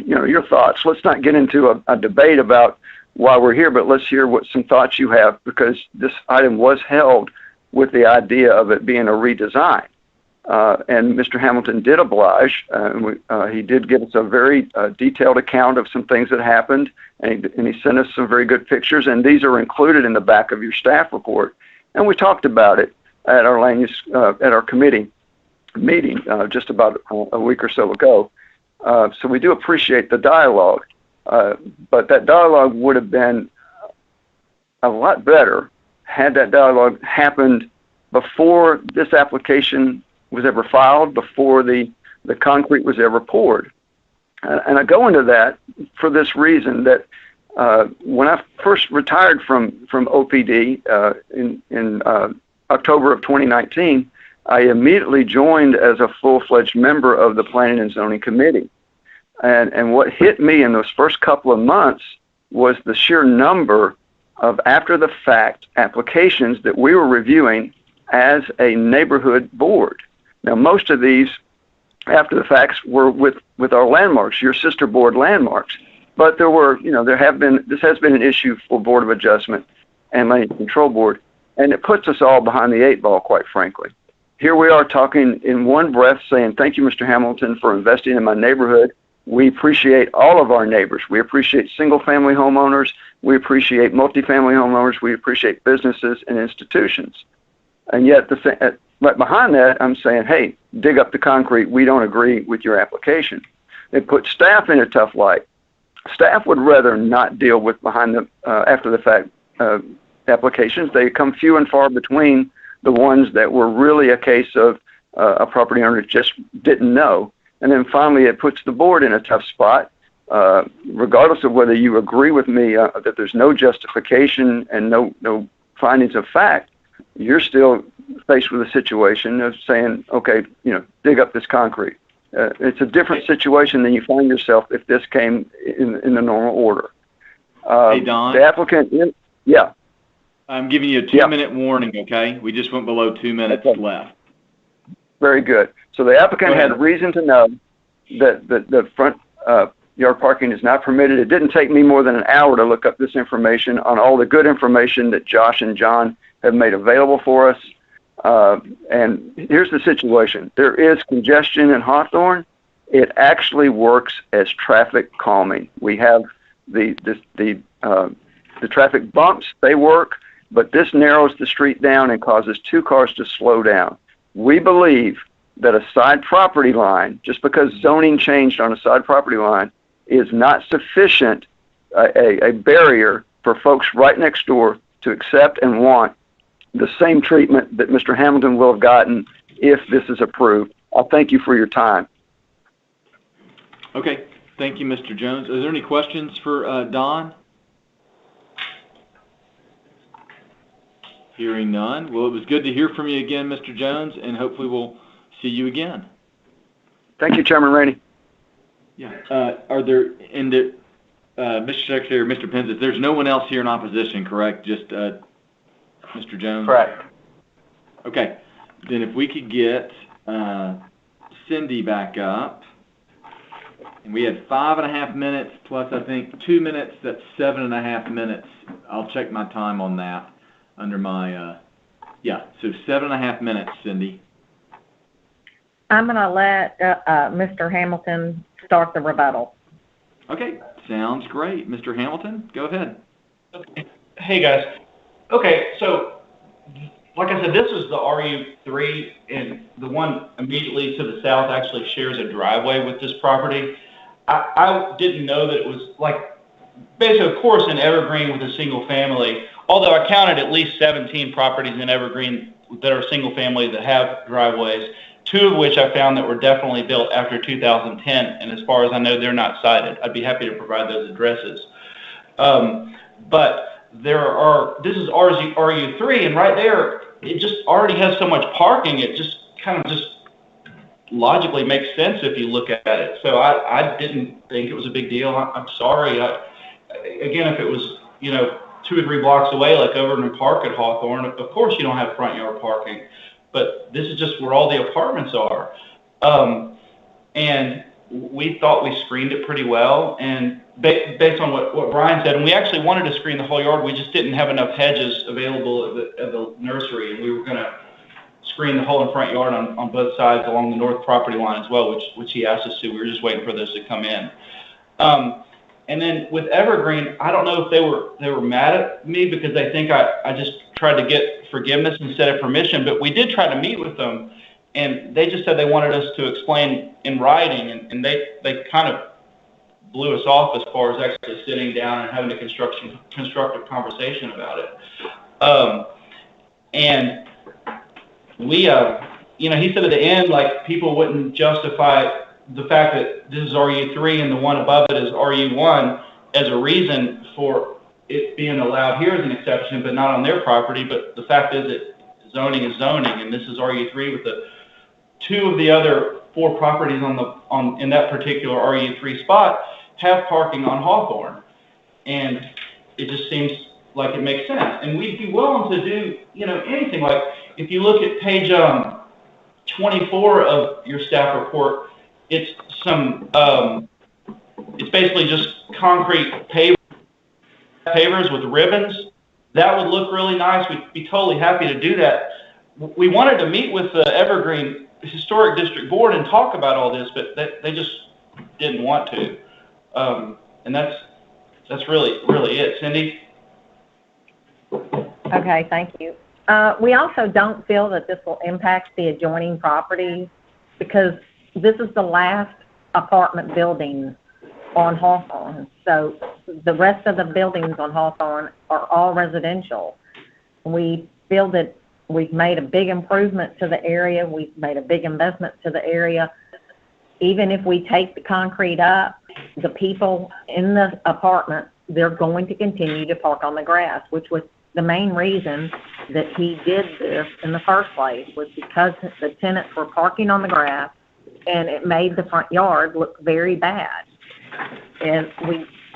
your thoughts. Let's not get into a debate about why we're here, but let's hear what some thoughts you have, because this item was held with the idea of it being a redesign. And Mr. Hamilton did oblige. He did give us a very detailed account of some things that happened, and he sent us some very good pictures, and these are included in the back of your staff report. And we talked about it at our land use, at our committee meeting just about a week or so ago. So we do appreciate the dialogue, but that dialogue would have been a lot better had that dialogue happened before this application was ever filed, before the concrete was ever poured. And I go into that for this reason, that when I first retired from OPD in October of 2019, I immediately joined as a full-fledged member of the Planning and Zoning Committee. And what hit me in those first couple of months was the sheer number of after-the-fact applications that we were reviewing as a neighborhood board. Now, most of these after-the-facts were with our landmarks, your sister board landmarks. But there were, this has been an issue for Board of Adjustment and Land Control Board, and it puts us all behind the 8 ball, quite frankly. Here we are talking in one breath saying, thank you, Mr. Hamilton, for investing in my neighborhood. We appreciate all of our neighbors. We appreciate single-family homeowners. We appreciate multifamily homeowners. We appreciate businesses and institutions. And yet, right behind that, I'm saying, hey, dig up the concrete. We don't agree with your application. It puts staff in a tough light. Staff would rather not deal with behind the after the fact applications. They come few and far between, the ones that were really a case of a property owner just didn't know. And then finally, it puts the board in a tough spot, regardless of whether you agree with me that there's no justification and no findings of fact. You're still faced with a situation of saying, okay, dig up this concrete. It's a different situation than you find yourself if this came in the normal order. Hey, Don. The applicant, yeah. I'm giving you a 2-minute warning, okay? We just went below 2 minutes left. Very good. So the applicant had reason to know that the front yard parking is not permitted. It didn't take me more than an hour to look up this information on all the good information that Josh and John have made available for us. And here's the situation. There is congestion in Hawthorne. It actually works as traffic calming. We have the traffic bumps, they work, but this narrows the street down and causes 2 cars to slow down. We believe that a side property line, just because zoning changed on a side property line, is not sufficient, a barrier for folks right next door to accept and want the same treatment that Mr. Hamilton will have gotten if this is approved. I'll thank you for your time. Okay. Thank you, Mr. Jones. Are there any questions for Don? Hearing none. Well, it was good to hear from you again, Mr. Jones, and hopefully we'll see you again. Thank you, Chairman Rainey. Yeah. Are there, Mr. Secretary or Mr. Penzis, there's no one else here in opposition, correct? Just Mr. Jones? Correct. Okay. Then if we could get Cindy back up. And we had 5.5 minutes plus, I think, 2 minutes. That's 7.5 minutes. I'll check my time on that under my, so 7.5 minutes, Cindy. I'm going to let Mr. Hamilton start the rebuttal. Okay, sounds great. Mr. Hamilton, go ahead. Hey, guys. Okay, so like I said, this is the RU3, and the one immediately to the south actually shares a driveway with this property. I didn't know that it was like, basically, of course, in Evergreen with a single family, although I counted at least 17 properties in Evergreen that are single family that have driveways, 2 of which I found that were definitely built after 2010, and as far as I know, they're not cited. I'd be happy to provide those addresses. But this is RU3, and right there, it just already has so much parking, it just kind of just logically makes sense if you look at it. So I didn't think it was a big deal. I'm sorry. Again, if it was, 2 or 3 blocks away, like over in the park at Hawthorne, of course you don't have front yard parking. But this is just where all the apartments are. And we thought we screened it pretty well. And based on what Brian said, and we actually wanted to screen the whole yard, we just didn't have enough hedges available at the nursery. And we were going to screen the whole in front yard on both sides along the north property line as well, which he asked us to. We were just waiting for those to come in. And then with Evergreen, I don't know if they were mad at me because they think I just tried to get forgiveness instead of permission, but we did try to meet with them, and they just said they wanted us to explain in writing, and they kind of blew us off as far as actually sitting down and having a constructive conversation about it. And we, he said at the end, like, people wouldn't justify the fact that this is RU3 and the one above it is RU1 as a reason for it being allowed here as an exception, but not on their property. But the fact is that zoning is zoning, and this is RU3 with the 2 of the other 4 properties in that particular RU3 spot have parking on Hawthorne, and it just seems like it makes sense. And we'd be willing to do anything. Like if you look at page 24 of your staff report, it's it's basically just concrete pavers with ribbons. That would look really nice. We'd be totally happy to do that. We wanted to meet with the Evergreen Historic District Board and talk about all this, but they just didn't want to. And that's really it. Cindy? Okay, thank you. We also don't feel that this will impact the adjoining properties because this is the last apartment building on Hawthorne. So the rest of the buildings on Hawthorne are all residential. We feel that we've made a big improvement to the area. We've made a big investment to the area. Even if we take the concrete up, the people in the apartment, they're going to continue to park on the grass, which was the main reason that he did this in the first place, was because the tenants were parking on the grass and it made the front yard look very bad. And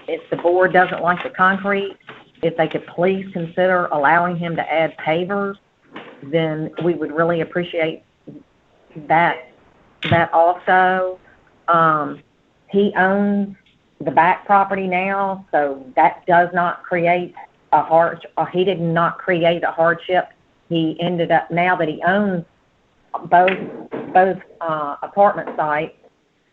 if the board doesn't like the concrete, if they could please consider allowing him to add pavers, then we would really appreciate that also. He owns the back property now, so that does not create he did not create a hardship. He ended up, now that he owns both apartment sites,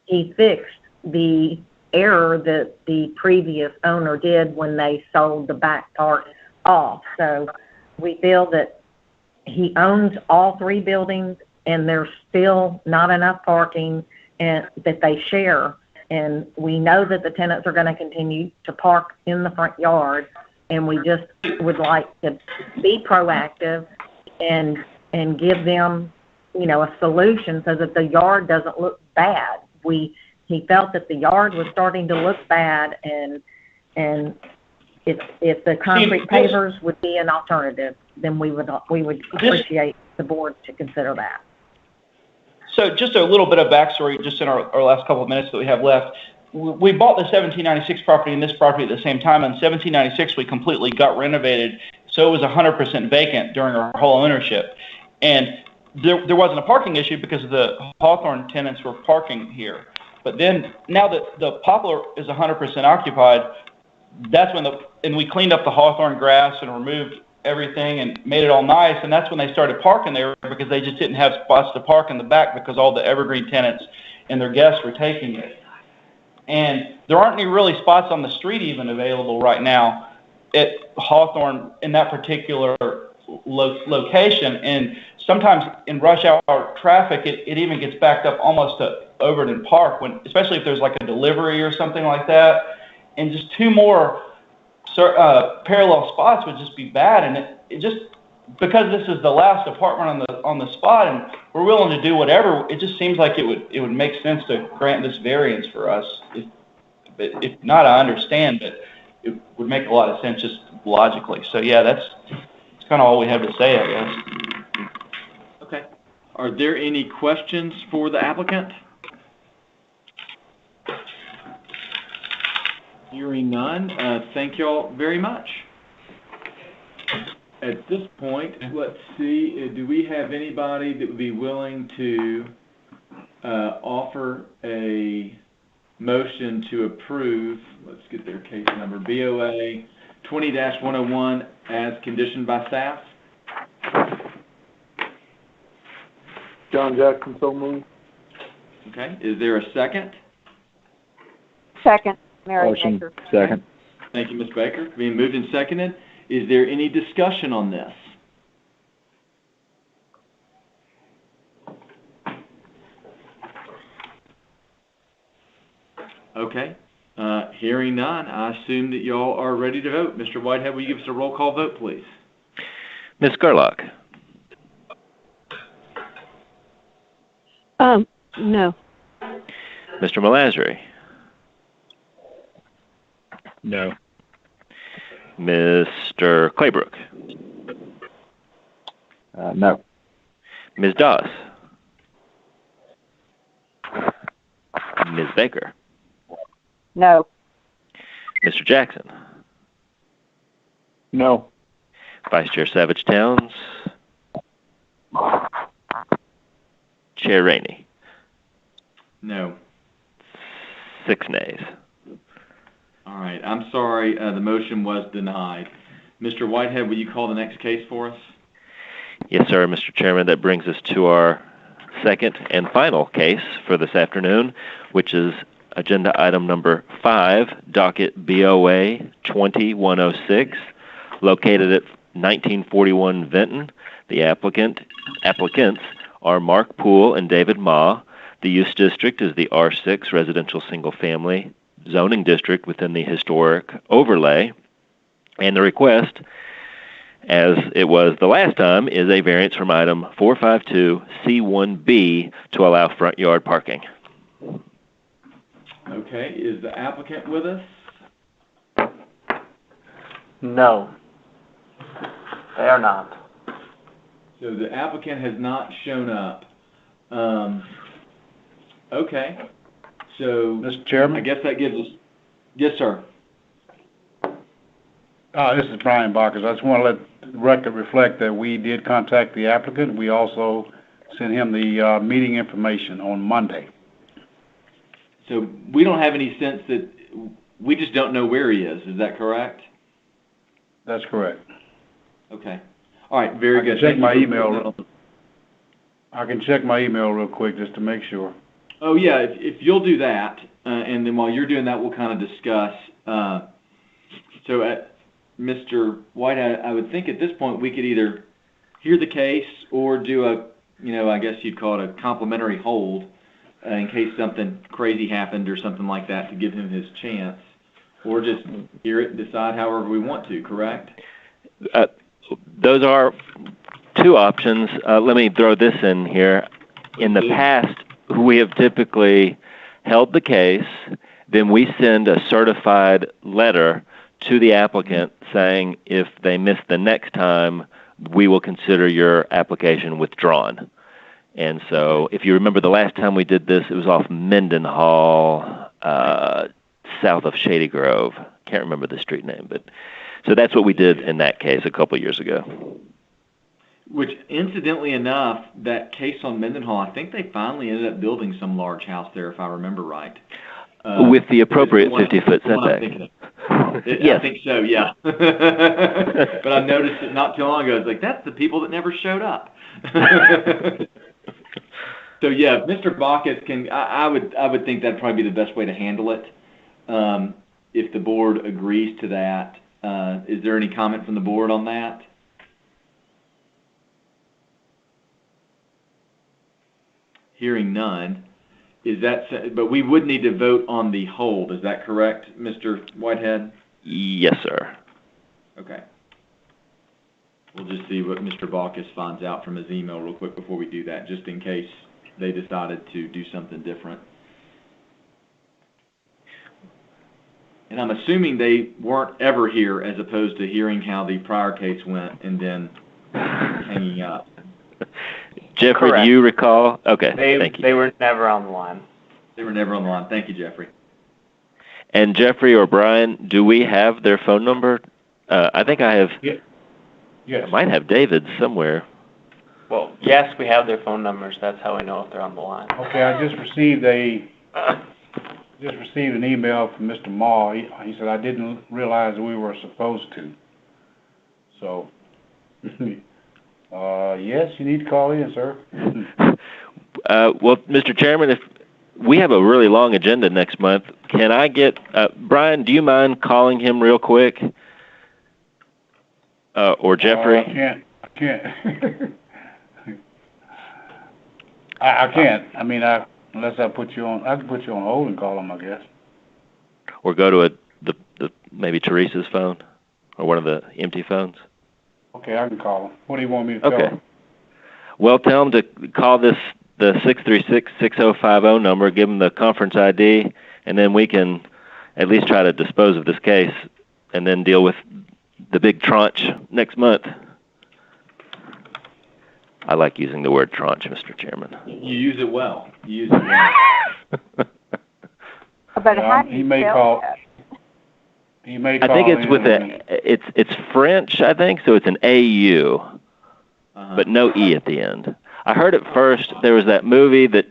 he fixed the error that the previous owner did when they sold the back part off. So we feel that he owns all three buildings and there's still not enough parking and that they share. And we know that the tenants are going to continue to park in the front yard, and we just would like to be proactive and give them, a solution so that the yard doesn't look bad. He felt that the yard was starting to look bad, and if the concrete pavers would be an alternative, then we would appreciate the board to consider that. So just a little bit of backstory, just in our last couple of minutes that we have left. We bought the 1796 property and this property at the same time. In 1796, we completely got renovated, so it was 100% vacant during our whole ownership. And there wasn't a parking issue because the Hawthorne tenants were parking here. But then now that the Poplar is 100% occupied, that's when and we cleaned up the Hawthorne grass and removed everything and made it all nice, and that's when they started parking there because they just didn't have spots to park in the back because all the Evergreen tenants and their guests were taking it. And there aren't any really spots on the street even available right now at Hawthorne in that particular location. And sometimes in rush hour traffic, it even gets backed up almost to Overton Park, especially if there's like a delivery or something like that. And just two more parallel spots would just be bad, and it just because this is the last apartment on the spot, and we're willing to do whatever. It just seems like it would make sense to grant this variance for us. If not, I understand, but it would make a lot of sense just logically. So yeah, that's kind of all we have to say, I guess. Okay. Are there any questions for the applicant? Hearing none, thank you all very much. At this point, let's see, do we have anybody that would be willing to offer a motion to approve, let's get their case number, BOA 20-101 as conditioned by staff? John Jackson, so moved. Okay, is there a second? Second, Mary Motion, Baker. second. Thank you, Ms. Baker. Being moved and seconded. Is there any discussion on this? Okay. Hearing none, I assume that y'all are ready to vote. Mr. Whitehead, will you give us a roll call vote, please? Ms. Gerlach, No. Mr. Melasry, No. Mr. Claybrook, No. Ms. Doss, Ms. Baker, No. Mr. Jackson, No. Vice Chair Savage Towns, Chair Rainey. No. 6 nays. All right. I'm sorry. The motion was denied. Mr. Whitehead, will you call the next case for us? Yes, sir, Mr. Chairman. That brings us to our second and final case for this afternoon, which is agenda item number 5, docket BOA 20-106, located at 1941 Vinton. The applicants are Mark Poole and David Ma. The use district is the R6 residential single-family zoning district within the historic overlay. And the request, as it was the last time, is a variance from item 452C1B to allow front yard parking. Okay, is the applicant with us? No. They are not. So the applicant has not shown up. Okay, so Mr. Chairman? I guess that gives us, yes, sir. This is Brian Bacchus. I just want to let the record reflect that we did contact the applicant. We also sent him the meeting information on Monday. So we don't have any sense that, we just don't know where he is that correct? That's correct. Okay. All right, very good. I can check my email real quick just to make sure. Oh, yeah, if you'll do that, and then while you're doing that, we'll kind of discuss. Mr. White, I would think at this point we could either hear the case or do a, I guess you'd call it a complimentary hold in case something crazy happened or something like that to give him his chance, or just hear it and decide however we want to, correct? Those are two options. Let me throw this in here. In the past, we have typically held the case, then we send a certified letter to the applicant saying if they miss the next time, we will consider your application withdrawn. And so if you remember the last time we did this, it was off Mendenhall, south of Shady Grove. Can't remember the street name, but so that's what we did in that case a couple years ago. Which, incidentally enough, that case on Mendenhall, I think they finally ended up building some large house there, if I remember right. With the appropriate 50-foot setback. Yes. I think so, yeah. But I noticed it not too long ago. It's like, that's the people that never showed up. So, yeah, Mr. Bacchus can, I would think that'd probably be the best way to handle it. If the board agrees to that. Is there any comment from the board on that? Hearing none. But we would need to vote on the hold. Is that correct, Mr. Whitehead? Yes, sir. Okay. We'll just see what Mr. Bacchus finds out from his email real quick before we do that, just in case they decided to do something different. And I'm assuming they weren't ever here as opposed to hearing how the prior case went and then hanging up. Jeffrey, Correct. do you recall? Okay, thank you. They were never on the line. They were never on the line. Thank you, Jeffrey. And Jeffrey or Brian, do we have their phone number? I think I have. Yeah. Yes. I might have David's somewhere. Well, yes, we have their phone numbers. That's how we know if they're on the line. Okay, I just received an email from Mr. Ma. He said, I didn't realize we were supposed to. So, yes, you need to call in, sir. Well, Mr. Chairman, if we have a really long agenda next month, can I get, Brian, do you mind calling him real quick? Or Jeffrey? I can't. I can't. I mean, unless I put you on, I can put you on hold and call him, I guess. Or go to the maybe Teresa's phone or one of the empty phones. Okay, I can call him. What do you want me to tell him? Well, tell him to call the 636-6050 number, give him the conference ID, and then we can at least try to dispose of this case and then deal with the big tranche next month. I like using the word tranche, Mr. Chairman. You use it well. But how do you He may spell call. that? He may I call think it's in with and- it's French, I think, so it's an AU, but no E at the end. I heard at first there was that movie that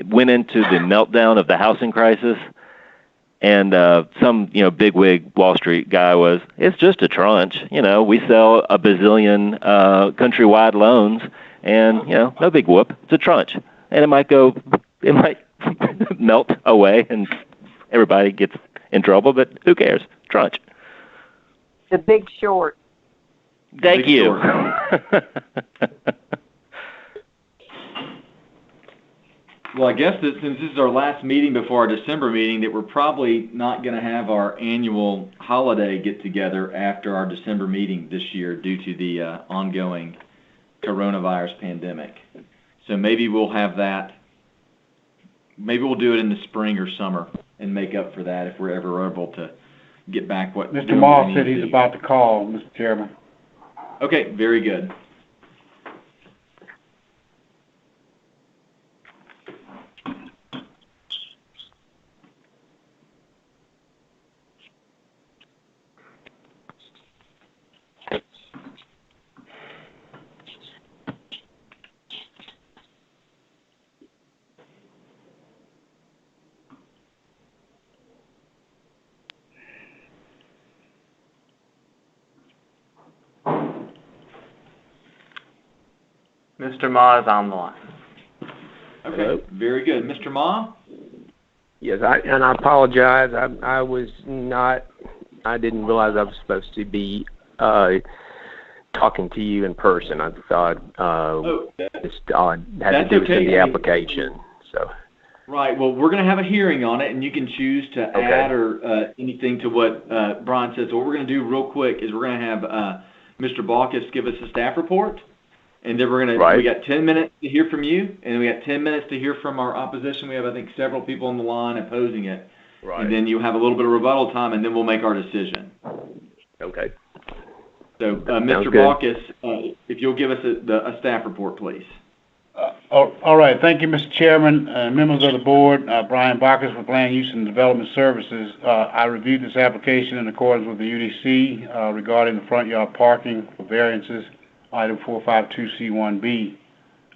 went into the meltdown of the housing crisis, and some bigwig Wall Street guy was, it's just a tranche. We sell a bazillion countrywide loans, and no big whoop. It's a tranche, and it might melt away, and everybody gets in trouble. But who cares? Tranche. The Big Short. Thank you. Well, I guess that since this is our last meeting before our December meeting, that we're probably not going to have our annual holiday get-together after our December meeting this year due to the ongoing coronavirus pandemic. So maybe we'll have that. Maybe we'll do it in the spring or summer and make up for that if we're ever able to get back what Mr. Moss said he's about to call, Mr. Chairman. Okay, very good. Mr. Ma is on the line. Okay, Hello? very good. Mr. Ma? Yes, I apologize. I didn't realize I was supposed to be talking to you in person. I thought just had to do with the application. So. Right. Well, we're going to have a hearing on it, and you can choose to add or anything to what Brian said. So what we're going to do real quick is we're going to have Mr. Baucus give us a staff report, and then we're going to we got 10 minutes to hear from you, and we got 10 minutes to hear from our opposition. We have, I think, several people on the line opposing it. Right. And then you have a little bit of rebuttal time, and then we'll make our decision. Okay. So, Mr. Baucus, if you'll give us a staff report, please. All right. Thank you, Mr. Chairman, members of the board. Brian Baucus with Land Use and Development Services. I reviewed this application in accordance with the UDC regarding the front yard parking for variances, item 452C1B.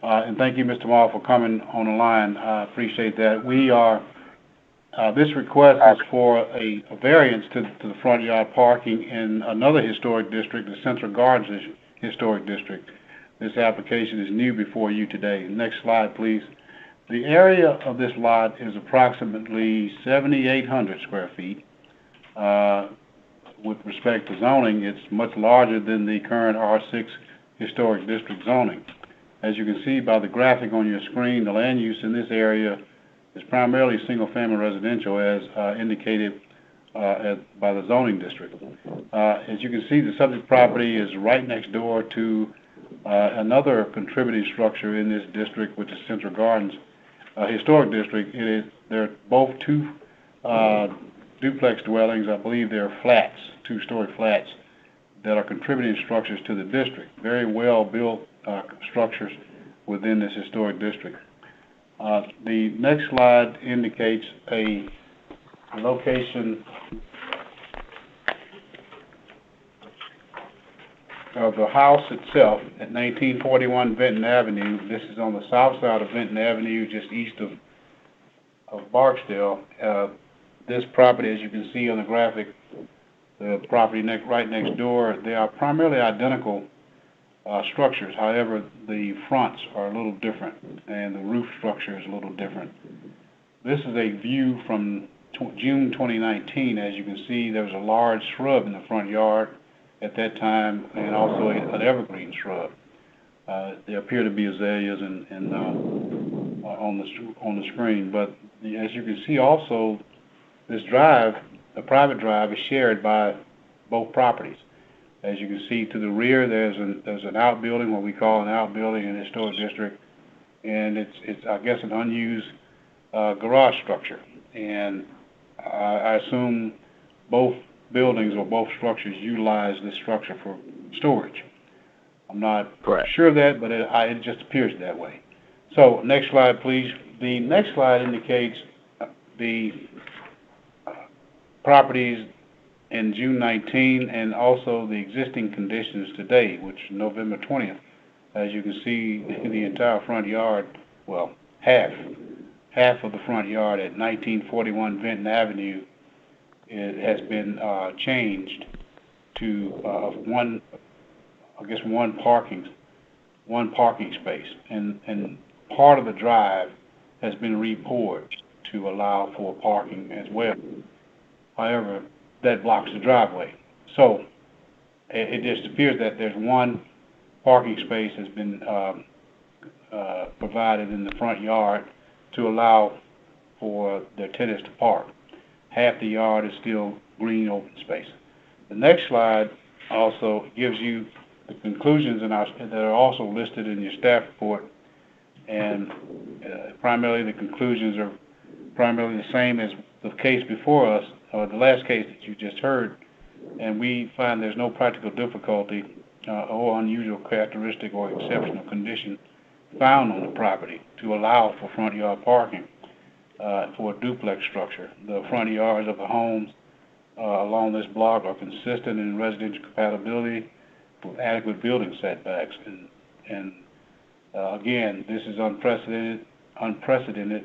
And thank you, Mr. Moore, for coming on the line. I appreciate that. We are, this request is for a variance to the front yard parking in another historic district, the Central Gardens Historic District. This application is new before you today. Next slide, please. The area of this lot is approximately 7,800 square feet. With respect to zoning, it's much larger than the current R6 historic district zoning. As you can see by the graphic on your screen, the land use in this area is primarily single-family residential, as indicated by the zoning district. As you can see, the subject property is right next door to another contributing structure in this district, which is Central Gardens Historic District. They're both two duplex dwellings. I believe they're flats, two-story flats, that are contributing structures to the district. Very well-built structures within this historic district. The next slide indicates a location of the house itself at 1941 Benton Avenue. This is on the south side of Benton Avenue, just east of Barksdale. This property, as you can see on the graphic, the property right next door, they are primarily identical structures. However, the fronts are a little different, and the roof structure is a little different. This is a view from June 2019. As you can see, there was a large shrub in the front yard at that time, and also an evergreen shrub. There appear to be azaleas on the screen, but as you can see also, this drive, the private drive, is shared by both properties. As you can see to the rear, there's an outbuilding, what we call an outbuilding in the historic district, and it's I guess an unused garage structure. And I assume both buildings or both structures utilize this structure for storage. I'm not sure of that, but it just appears that way. So next slide, please. The next slide indicates the properties in June 19 and also the existing conditions today, which is November 20th. As you can see, the entire front yard, well, half of the front yard at 1941 Benton Avenue, it has been changed to one parking space, and part of the drive has been re-poured to allow for parking as well. However, that blocks the driveway. So it just appears that there's one parking space has been provided in the front yard to allow for their tenants to park. Half the yard is still green open space. The next slide also gives you the conclusions that are also listed in your staff report, and primarily the conclusions are primarily the same as the case before us, or the last case that you just heard, and we find there's no practical difficulty or unusual characteristic or exceptional condition found on the property to allow for front yard parking for a duplex structure. The front yards of the homes along this block are consistent in residential compatibility with adequate building setbacks. And again, this is unprecedented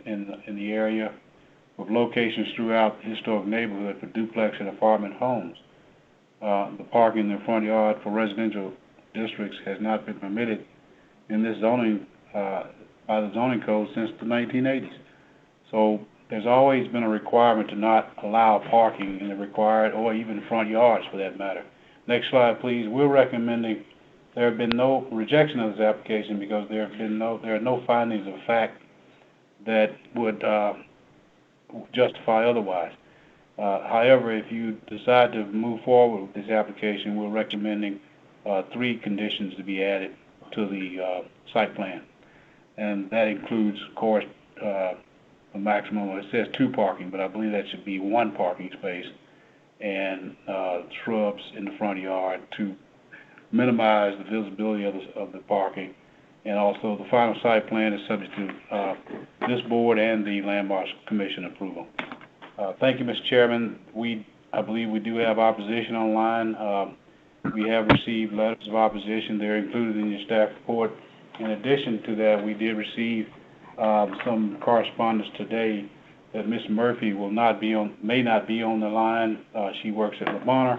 in the area, with locations throughout the historic neighborhood for duplex and apartment homes. The parking in the front yard for residential districts has not been permitted in this zoning by the zoning code since the 1980s. So there's always been a requirement to not allow parking in the required or even front yards for that matter. Next slide, please. We're recommending there have been no rejection of this application because there are no findings of fact that would justify otherwise. However, if you decide to move forward with this application, we're recommending 3 conditions to be added to the site plan. And that includes, of course, a maximum, it says 2 parking, but I believe that should be 1 parking space, and shrubs in the front yard to minimize the visibility of the parking. And also the final site plan is subject to this board and the Landmarks Commission approval. Thank you, Mr. Chairman. I believe we do have opposition online. We have received letters of opposition. They're included in your staff report. In addition to that, we did receive some correspondence today that Ms. Murphy may not be on the line. She works at Le Bonheur.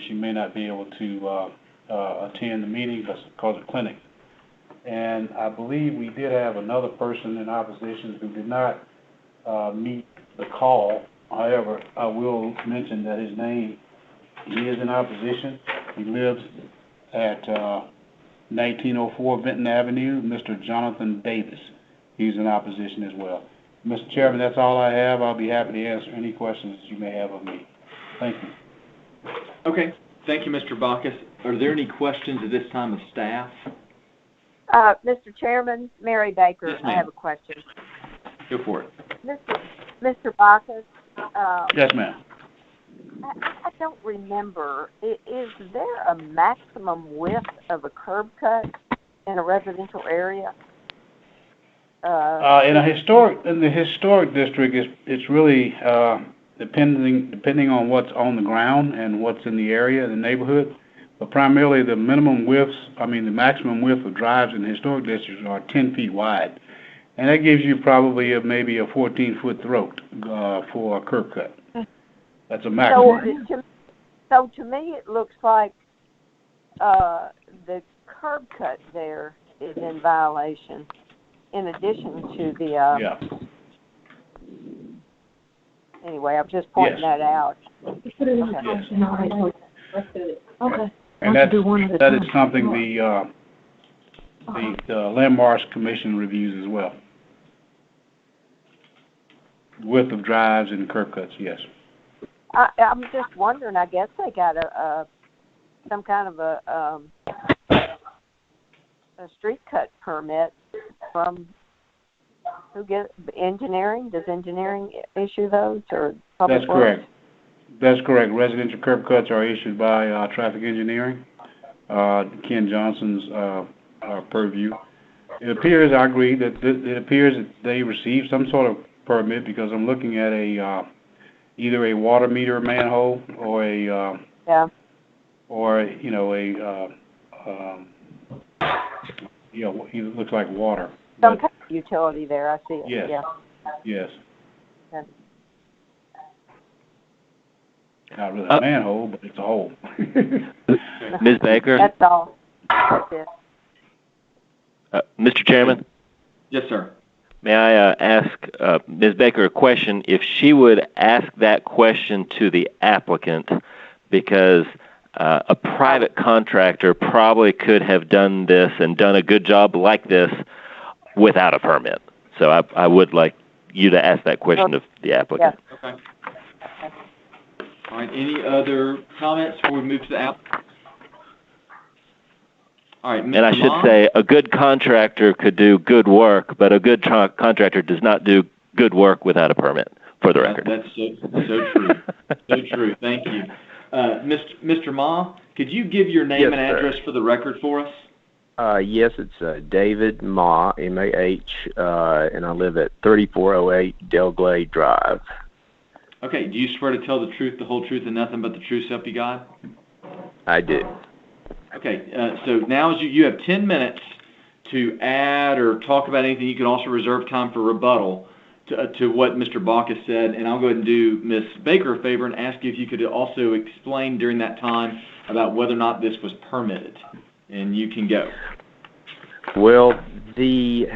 She may not be able to attend the meeting because of clinic. And I believe we did have another person in opposition who did not meet the call. However, I will mention that his name, he is in opposition. He lives at 1904 Benton Avenue, Mr. Jonathan Davis. He's in opposition as well. Mr. Chairman, that's all I have. I'll be happy to answer any questions you may have of me. Thank you. Okay. Thank you, Mr. Bacchus. Are there any questions at this time of staff? Mr. Chairman, Mary Baker, yes, I have a question. Go for it. Mr. Bacchus. Yes, ma'am. I don't remember. Is there a maximum width of a curb cut in a residential area? In the historic district, it's really depending on what's on the ground and what's in the area, the neighborhood. But primarily, the maximum width of drives in the historic districts are 10 feet wide, and that gives you probably maybe a 14-foot throat for a curb cut. That's a maximum. So to me, it looks like the curb cut there is in violation, in addition to the. Yeah. Anyway, I'm just pointing that out. Okay. Okay. And that is something the Landmarks Commission reviews as well. Width of drives and curb cuts, yes. I'm just wondering. I guess they got some kind of a street cut permit from who gets engineering. Does engineering issue those, or public That's works? correct. That's correct. Residential curb cuts are issued by traffic engineering, Ken Johnson's purview. It appears, I agree, that it appears that they received some sort of permit because I'm looking at either a water meter manhole or it looks like water. Some kind of utility there. I see it. Yes. Yeah. Yes. Okay. Not really a manhole, but it's a hole. Ms. Baker? That's all. That's it. Mr. Chairman? Yes, sir. May I ask Ms. Baker a question? If she would ask that question to the applicant, because A private contractor probably could have done this and done a good job like this without a permit. So I would like you to ask that question of the applicant. Okay. All right, any other comments before we move to the app? All right, Mr. And I should say, a good contractor could do good work, but a good contractor does not do good work without a permit, for the record. That's so true. So true. Thank you. Mr. Ma, could you give your name and address for the record for us? Yes, it's David Ma, M-A-H, and I live at 3408 Del Glade Drive. Okay, do you swear to tell the truth, the whole truth, and nothing but the truth, so help you God? I do. Okay, so now you have 10 minutes to add or talk about anything. You can also reserve time for rebuttal to what Mr. Bacchus said, and I'll go ahead and do Ms. Baker a favor and ask you if you could also explain during that time about whether or not this was permitted, and you can go. Well, the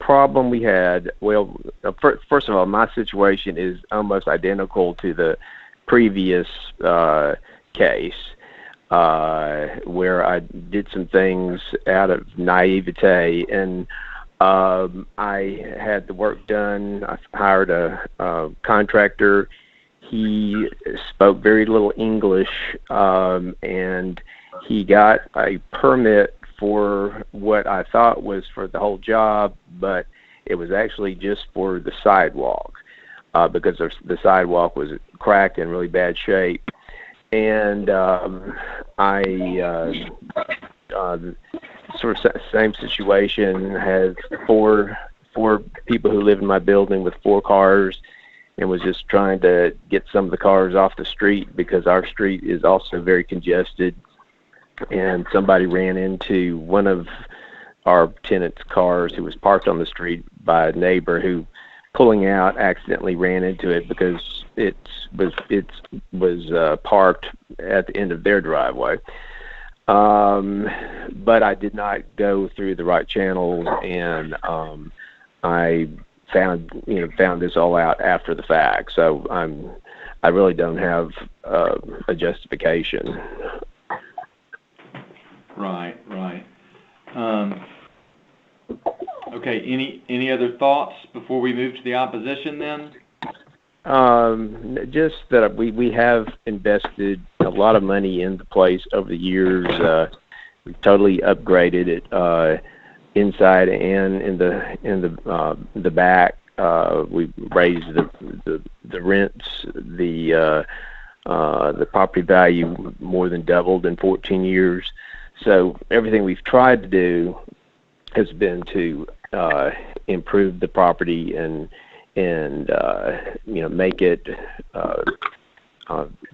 problem we had, first of all, my situation is almost identical to the previous case, where I did some things out of naivete, and I had the work done. I hired a contractor. He spoke very little English, and he got a permit for what I thought was for the whole job, but it was actually just for the sidewalk, because the sidewalk was cracked in really bad shape. And I sort of same situation, had four people who live in my building with 4 cars, and was just trying to get some of the cars off the street because our street is also very congested. And somebody ran into one of our tenants' cars who was parked on the street by a neighbor who, pulling out, accidentally ran into it because it was parked at the end of their driveway. But I did not go through the right channels, and I found this all out after the fact. So I really don't have a justification. Right. Okay, any other thoughts before we move to the opposition then? Just that we have invested a lot of money in the place over the years. We've totally upgraded it inside and in the back. We've raised the rents. The property value more than doubled in 14 years. So everything we've tried to do has been to improve the property and make it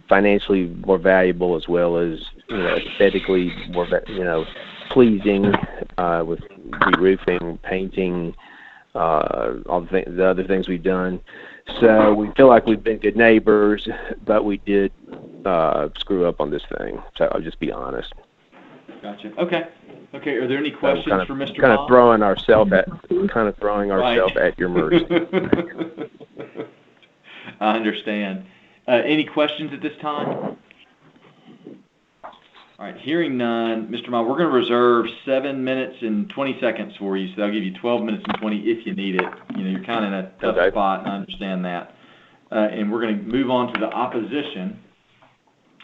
financially more valuable, as well as aesthetically more pleasing, with re-roofing, painting, all the other things we've done. So we feel like we've been good neighbors, but we did screw up on this thing. So I'll just be honest. Gotcha. Okay. Are there any questions for Mr. Kind Ma? of throwing ourselves at your mercy. I understand. Any questions at this time? All right. Hearing none, Mr. Ma, we're going to reserve 7 minutes and 20 seconds for you, so that'll give you 12 minutes and 20 if you need it. You're kind of in a tough spot, and I understand that. And we're going to move on to the opposition.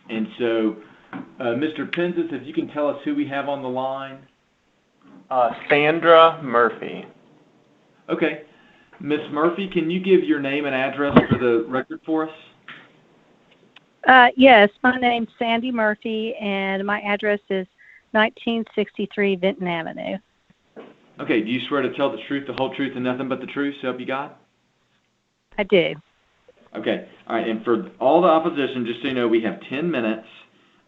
And so, Mr. Penzis, if you can tell us who we have on the line. Sandra Murphy. Okay. Miss Murphy, can you give your name and address for the record for us? Yes, my name's Sandy Murphy, and my address is 1963 Vinton Avenue. Okay. Do you swear to tell the truth, the whole truth, and nothing but the truth, so help you God? I do. Okay. All right. And for all the opposition, just so you know, we have 10 minutes.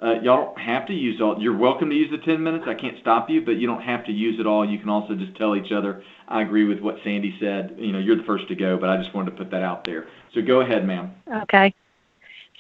Y'all don't have to use all. You're welcome to use the 10 minutes. I can't stop you, but you don't have to use it all. You can also just tell each other, I agree with what Sandy said. You're the first to go, but I just wanted to put that out there. So go ahead, ma'am. Okay.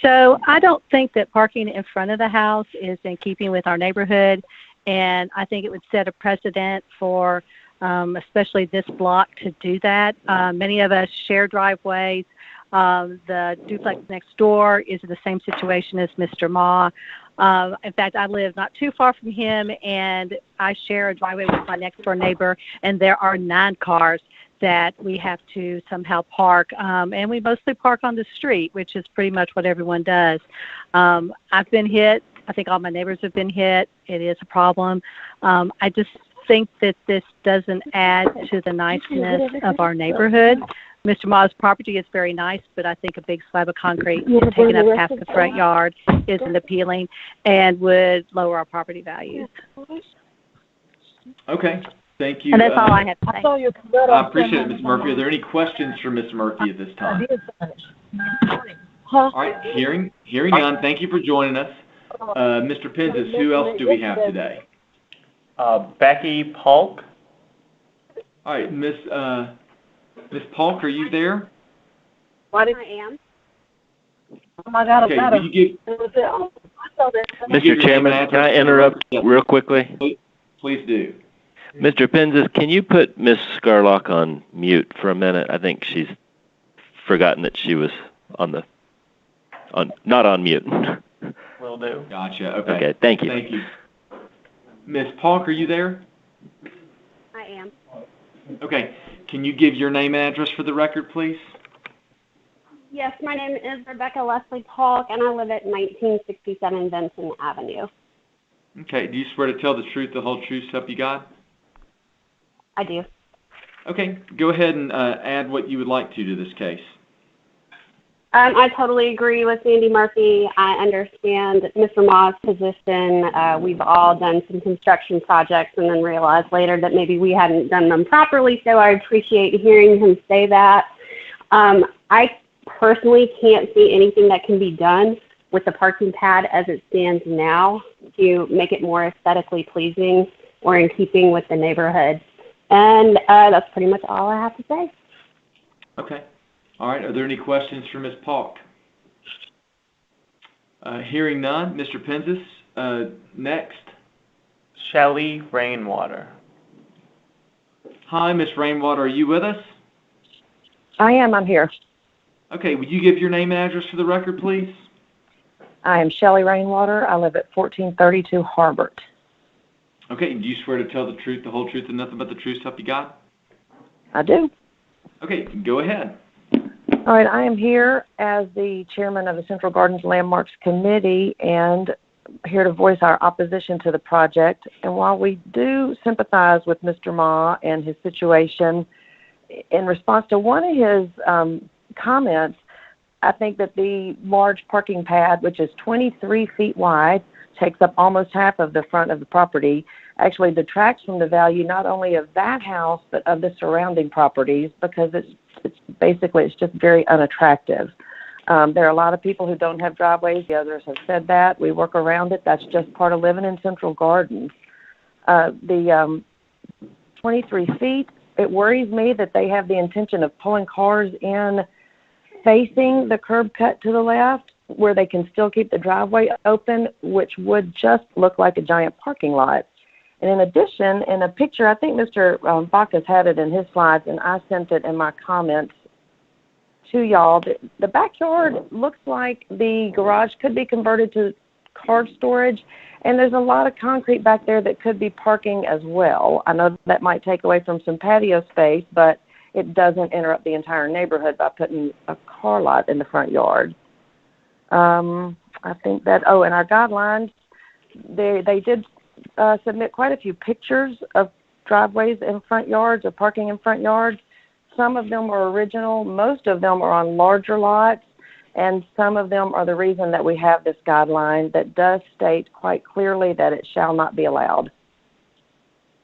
So I don't think that parking in front of the house is in keeping with our neighborhood, and I think it would set a precedent for especially this block to do that. Many of us share driveways. The duplex next door is in the same situation as Mr. Ma. In fact, I live not too far from him, and I share a driveway with my next door neighbor, and there are 9 cars that we have to somehow park. And we mostly park on the street, which is pretty much what everyone does. I've been hit. I think all my neighbors have been hit. It is a problem. I just think that this doesn't add to the niceness of our neighborhood. Mr. Ma's property is very nice, but I think a big slab of concrete taking up half the front yard isn't appealing and would lower our property values. Okay, thank you. And that's all I have to say. I appreciate it, Ms. Murphy. Are there any questions for Ms. Murphy at this time? All right, hearing none. Thank you for joining us. Mr. Penzis, who else do we have today? Becky Polk. All right, Ms. Polk, are you there? I am. Oh my God, okay, will you give... Mr. Chairman, can I interrupt real quickly? Please do. Mr. Penzis, can you put Ms. Scarlock on mute for a minute? I think she's forgotten that she was not on mute. Will do. Gotcha. Okay. Okay, thank you. Thank you. Ms. Polk, are you there? I am. Okay. Can you give your name and address for the record, please? Yes, my name is Rebecca Leslie Polk, and I live at 1967 Benson Avenue. Okay. Do you swear to tell the truth, the whole truth, so help you God? I do. Okay. Go ahead and add what you would like to this case. I totally agree with Sandy Murphy. I understand Mr. Ma's position. We've all done some construction projects and then realized later that maybe we hadn't done them properly, so I appreciate hearing him say that. I personally can't see anything that can be done with the parking pad as it stands now to make it more aesthetically pleasing or in keeping with the neighborhood. And that's pretty much all I have to say. Okay. All right. Are there any questions for Ms. Polk? Hearing none. Mr. Penzis, next. Shelley Rainwater. Hi, Ms. Rainwater. Are you with us? I am. I'm here. Okay. Would you give your name and address for the record, please? I am Shelley Rainwater. I live at 1432 Harbert. Okay. Do you swear to tell the truth, the whole truth, and nothing but the truth, so help you God? I do. Okay. Go ahead. All right, I am here as the chairman of the Central Gardens Landmarks Committee and here to voice our opposition to the project. And while we do sympathize with Mr. Ma and his situation, in response to one of his comments, I think that the large parking pad, which is 23 feet wide, takes up almost half of the front of the property, actually detracts from the value not only of that house but of the surrounding properties because it's just very unattractive. There are a lot of people who don't have driveways. The others have said that. We work around it. That's just part of living in Central Gardens. The 23 feet, it worries me that they have the intention of pulling cars in facing the curb cut to the left where they can still keep the driveway open, which would just look like a giant parking lot. And in addition, in a picture, I think Mr. Bacchus had it in his slides, and I sent it in my comments to y'all. The backyard looks like the garage could be converted to car storage, and there's a lot of concrete back there that could be parking as well. I know that might take away from some patio space, but it doesn't interrupt the entire neighborhood by putting a car lot in the front yard. I think that, and our guidelines, they did submit quite a few pictures of driveways in front yards or parking in front yards. Some of them are original. Most of them are on larger lots, and some of them are the reason that we have this guideline that does state quite clearly that it shall not be allowed.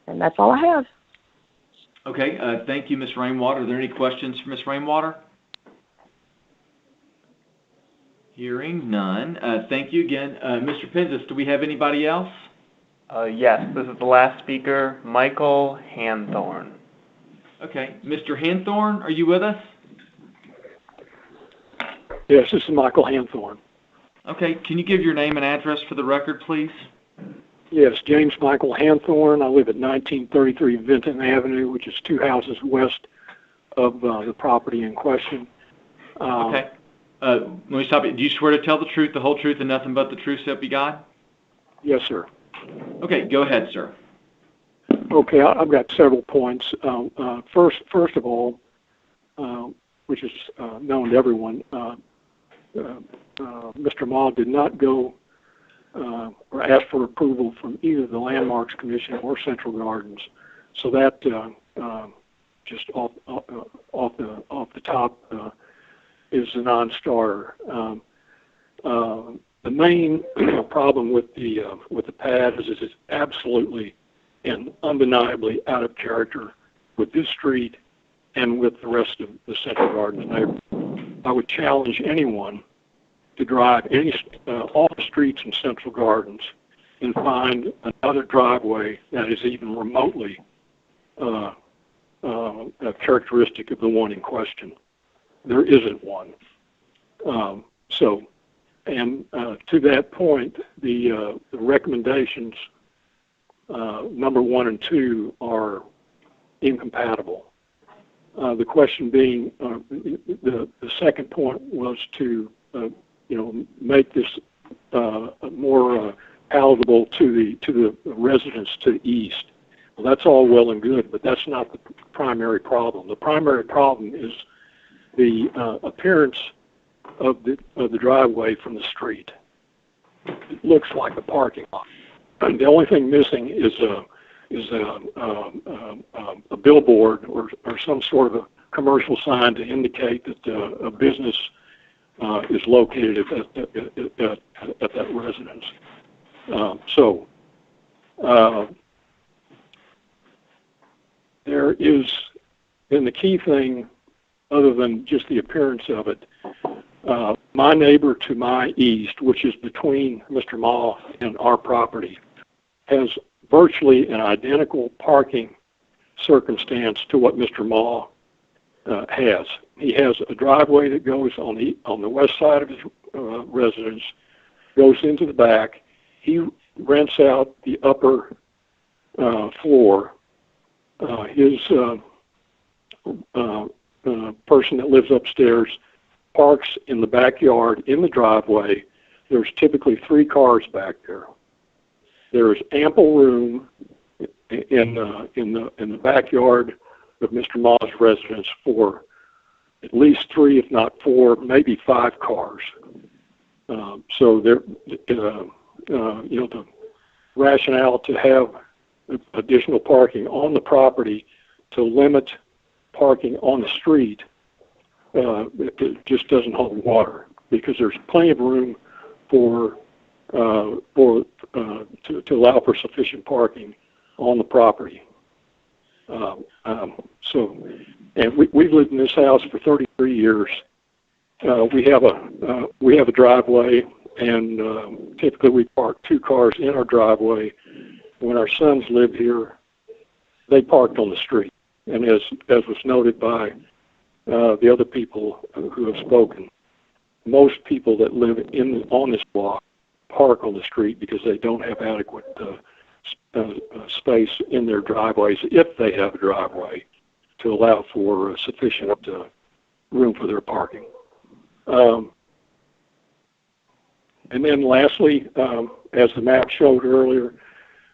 And that's all I have. Okay. Thank you, Ms. Rainwater. Are there any questions for Ms. Rainwater? Hearing none. Thank you again. Mr. Penzis, do we have anybody else? Yes, this is the last speaker, Michael Hanthorn. Okay. Mr. Hanthorn, are you with us? Yes, this is Michael Hanthorn. Okay. Can you give your name and address for the record, please? Yes, James Michael Hanthorn. I live at 1933 Vinton Avenue, which is 2 houses west of the property in question. Okay. Let me stop you. Do you swear to tell the truth, the whole truth, and nothing but the truth, so help you God? Yes, sir. Okay, go ahead, sir. Okay, I've got several points. First of all, which is known to everyone, Mr. Ma did not go or ask for approval from either the Landmarks Commission or Central Gardens. So that just off the top is a non-starter. The main problem with the pad is it's absolutely and undeniably out of character with this street and with the rest of the Central Gardens neighborhood. I would challenge anyone to drive all the streets in Central Gardens and find another driveway that is even remotely characteristic of the one in question. There isn't one. To that point, the recommendations number 1 and 2 are incompatible. The question being, the second point was to make this more palatable to the residents to the east. Well, that's all well and good, but that's not the primary problem. The primary problem is the appearance of the driveway from the street. It looks like a parking lot. And the only thing missing is a billboard or some sort of a commercial sign to indicate that a business is located at that residence. There is, and the key thing, other than just the appearance of it, my neighbor to my east, which is between Mr. Ma and our property, has virtually an identical parking circumstance to what Mr. Ma has. He has a driveway that goes on the west side of his residence, goes into the back. He rents out the upper floor. His person that lives upstairs parks in the backyard in the driveway. There's typically 3 cars back there. There is ample room in the backyard of Mr. Ma's residence for at least 3, if not 4, maybe 5 cars. So there, the rationale to have additional parking on the property to limit parking on the street it just doesn't hold water, because there's plenty of room to allow for sufficient parking on the property. And we've lived in this house for 33 years. We have a driveway, and typically we park 2 cars in our driveway. When our sons lived here, they parked on the street. And as was noted by the other people who have spoken, most people that live on this block park on the street because they don't have adequate space in their driveways, if they have a driveway, to allow for sufficient room for their parking. And then lastly, as the map showed earlier,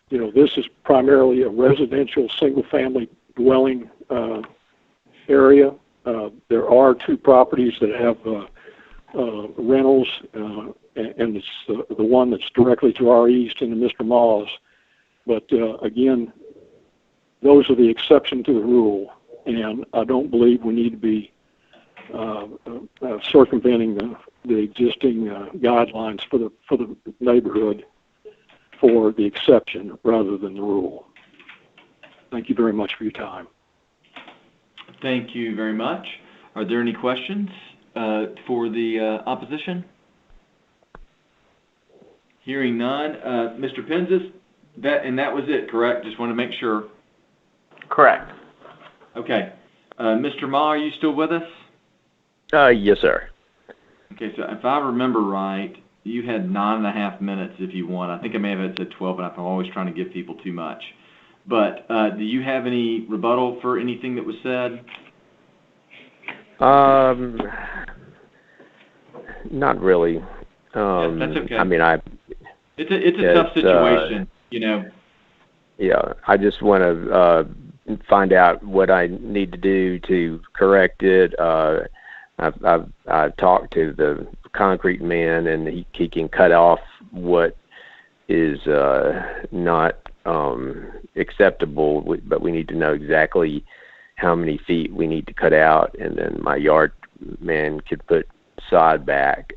this is primarily a residential single-family dwelling area. There are 2 properties that have rentals, and it's the one that's directly to our east into Mr. Ma's. But again, those are the exception to the rule, and I don't believe we need to be circumventing the existing guidelines for the neighborhood for the exception rather than the rule. Thank you very much for your time. Thank you very much. Are there any questions for the opposition? Hearing none. Mr. Penzis, that was it, correct? Just want to make sure. Correct. Okay. Mr. Ma, are you still with us? Yes, sir. Okay, so if I remember right, you had 9.5 minutes if you want. I think I may have said 12, but I'm always trying to give people too much. But do you have any rebuttal for anything that was said? Not really. Yeah, that's okay. I mean, It's a tough situation, you know. Yeah, I just want to find out what I need to do to correct it. I've talked to the concrete man, and he can cut off what is not acceptable, but we need to know exactly how many feet we need to cut out, and then my yard man could put sod back,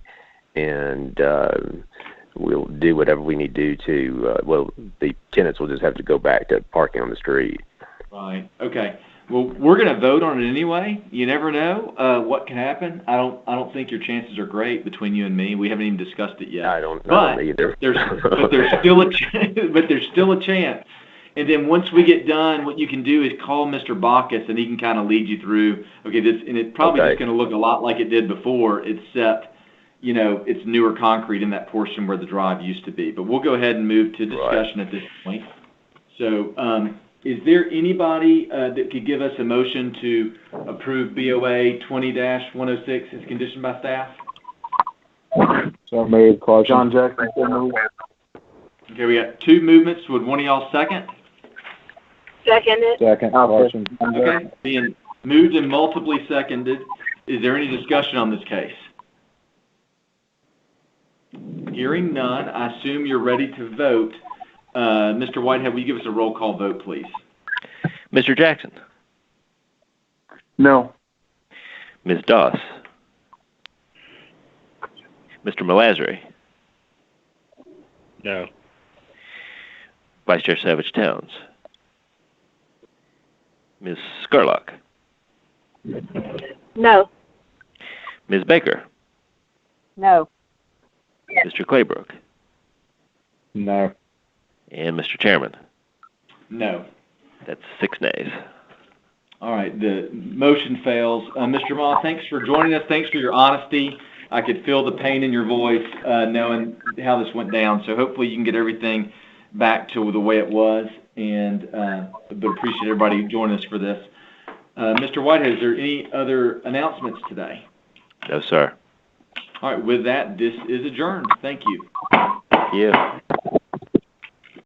and we'll do whatever we need to do to, the tenants will just have to go back to parking on the street. Right. Okay. Well, we're going to vote on it anyway. You never know what can happen. I don't think your chances are great between you and me. We haven't even discussed it yet. I don't know either. There's still a chance. And then once we get done, what you can do is call Mr. Bacchus, and he can kind of lead you through. Okay, and it's probably just going to look a lot like it did before, except, you know, it's newer concrete in that portion where the drive used to be. But we'll go ahead and move to discussion at this point. So, is there anybody that could give us a motion to approve BOA 20-106 as conditioned by staff? So moved, Clarkson. John Jackson, so moved. Okay, we got two movements. Would one of y'all second? Second, Clarkson. Okay, being moved and multiply seconded. Is there any discussion on this case? Hearing none, I assume you're ready to vote. Mr. Whitehead, will you give us a roll call vote, please? Mr. Jackson? No. Ms. Doss? Mr. Malazri? No. Vice Chair Savage Towns? Ms. Scarlock? No. Ms. Baker? No. Mr. Claybrook? No. And Mr. Chairman? No. That's 6 nays. All right, the motion fails. Mr. Ma, thanks for joining us. Thanks for your honesty. I could feel the pain in your voice knowing how this went down. So hopefully you can get everything back to the way it was. And but appreciate everybody joining us for this. Mr. Whitehead, is there any other announcements today? No, sir. All right, with that, this is adjourned. Thank you. Thank you.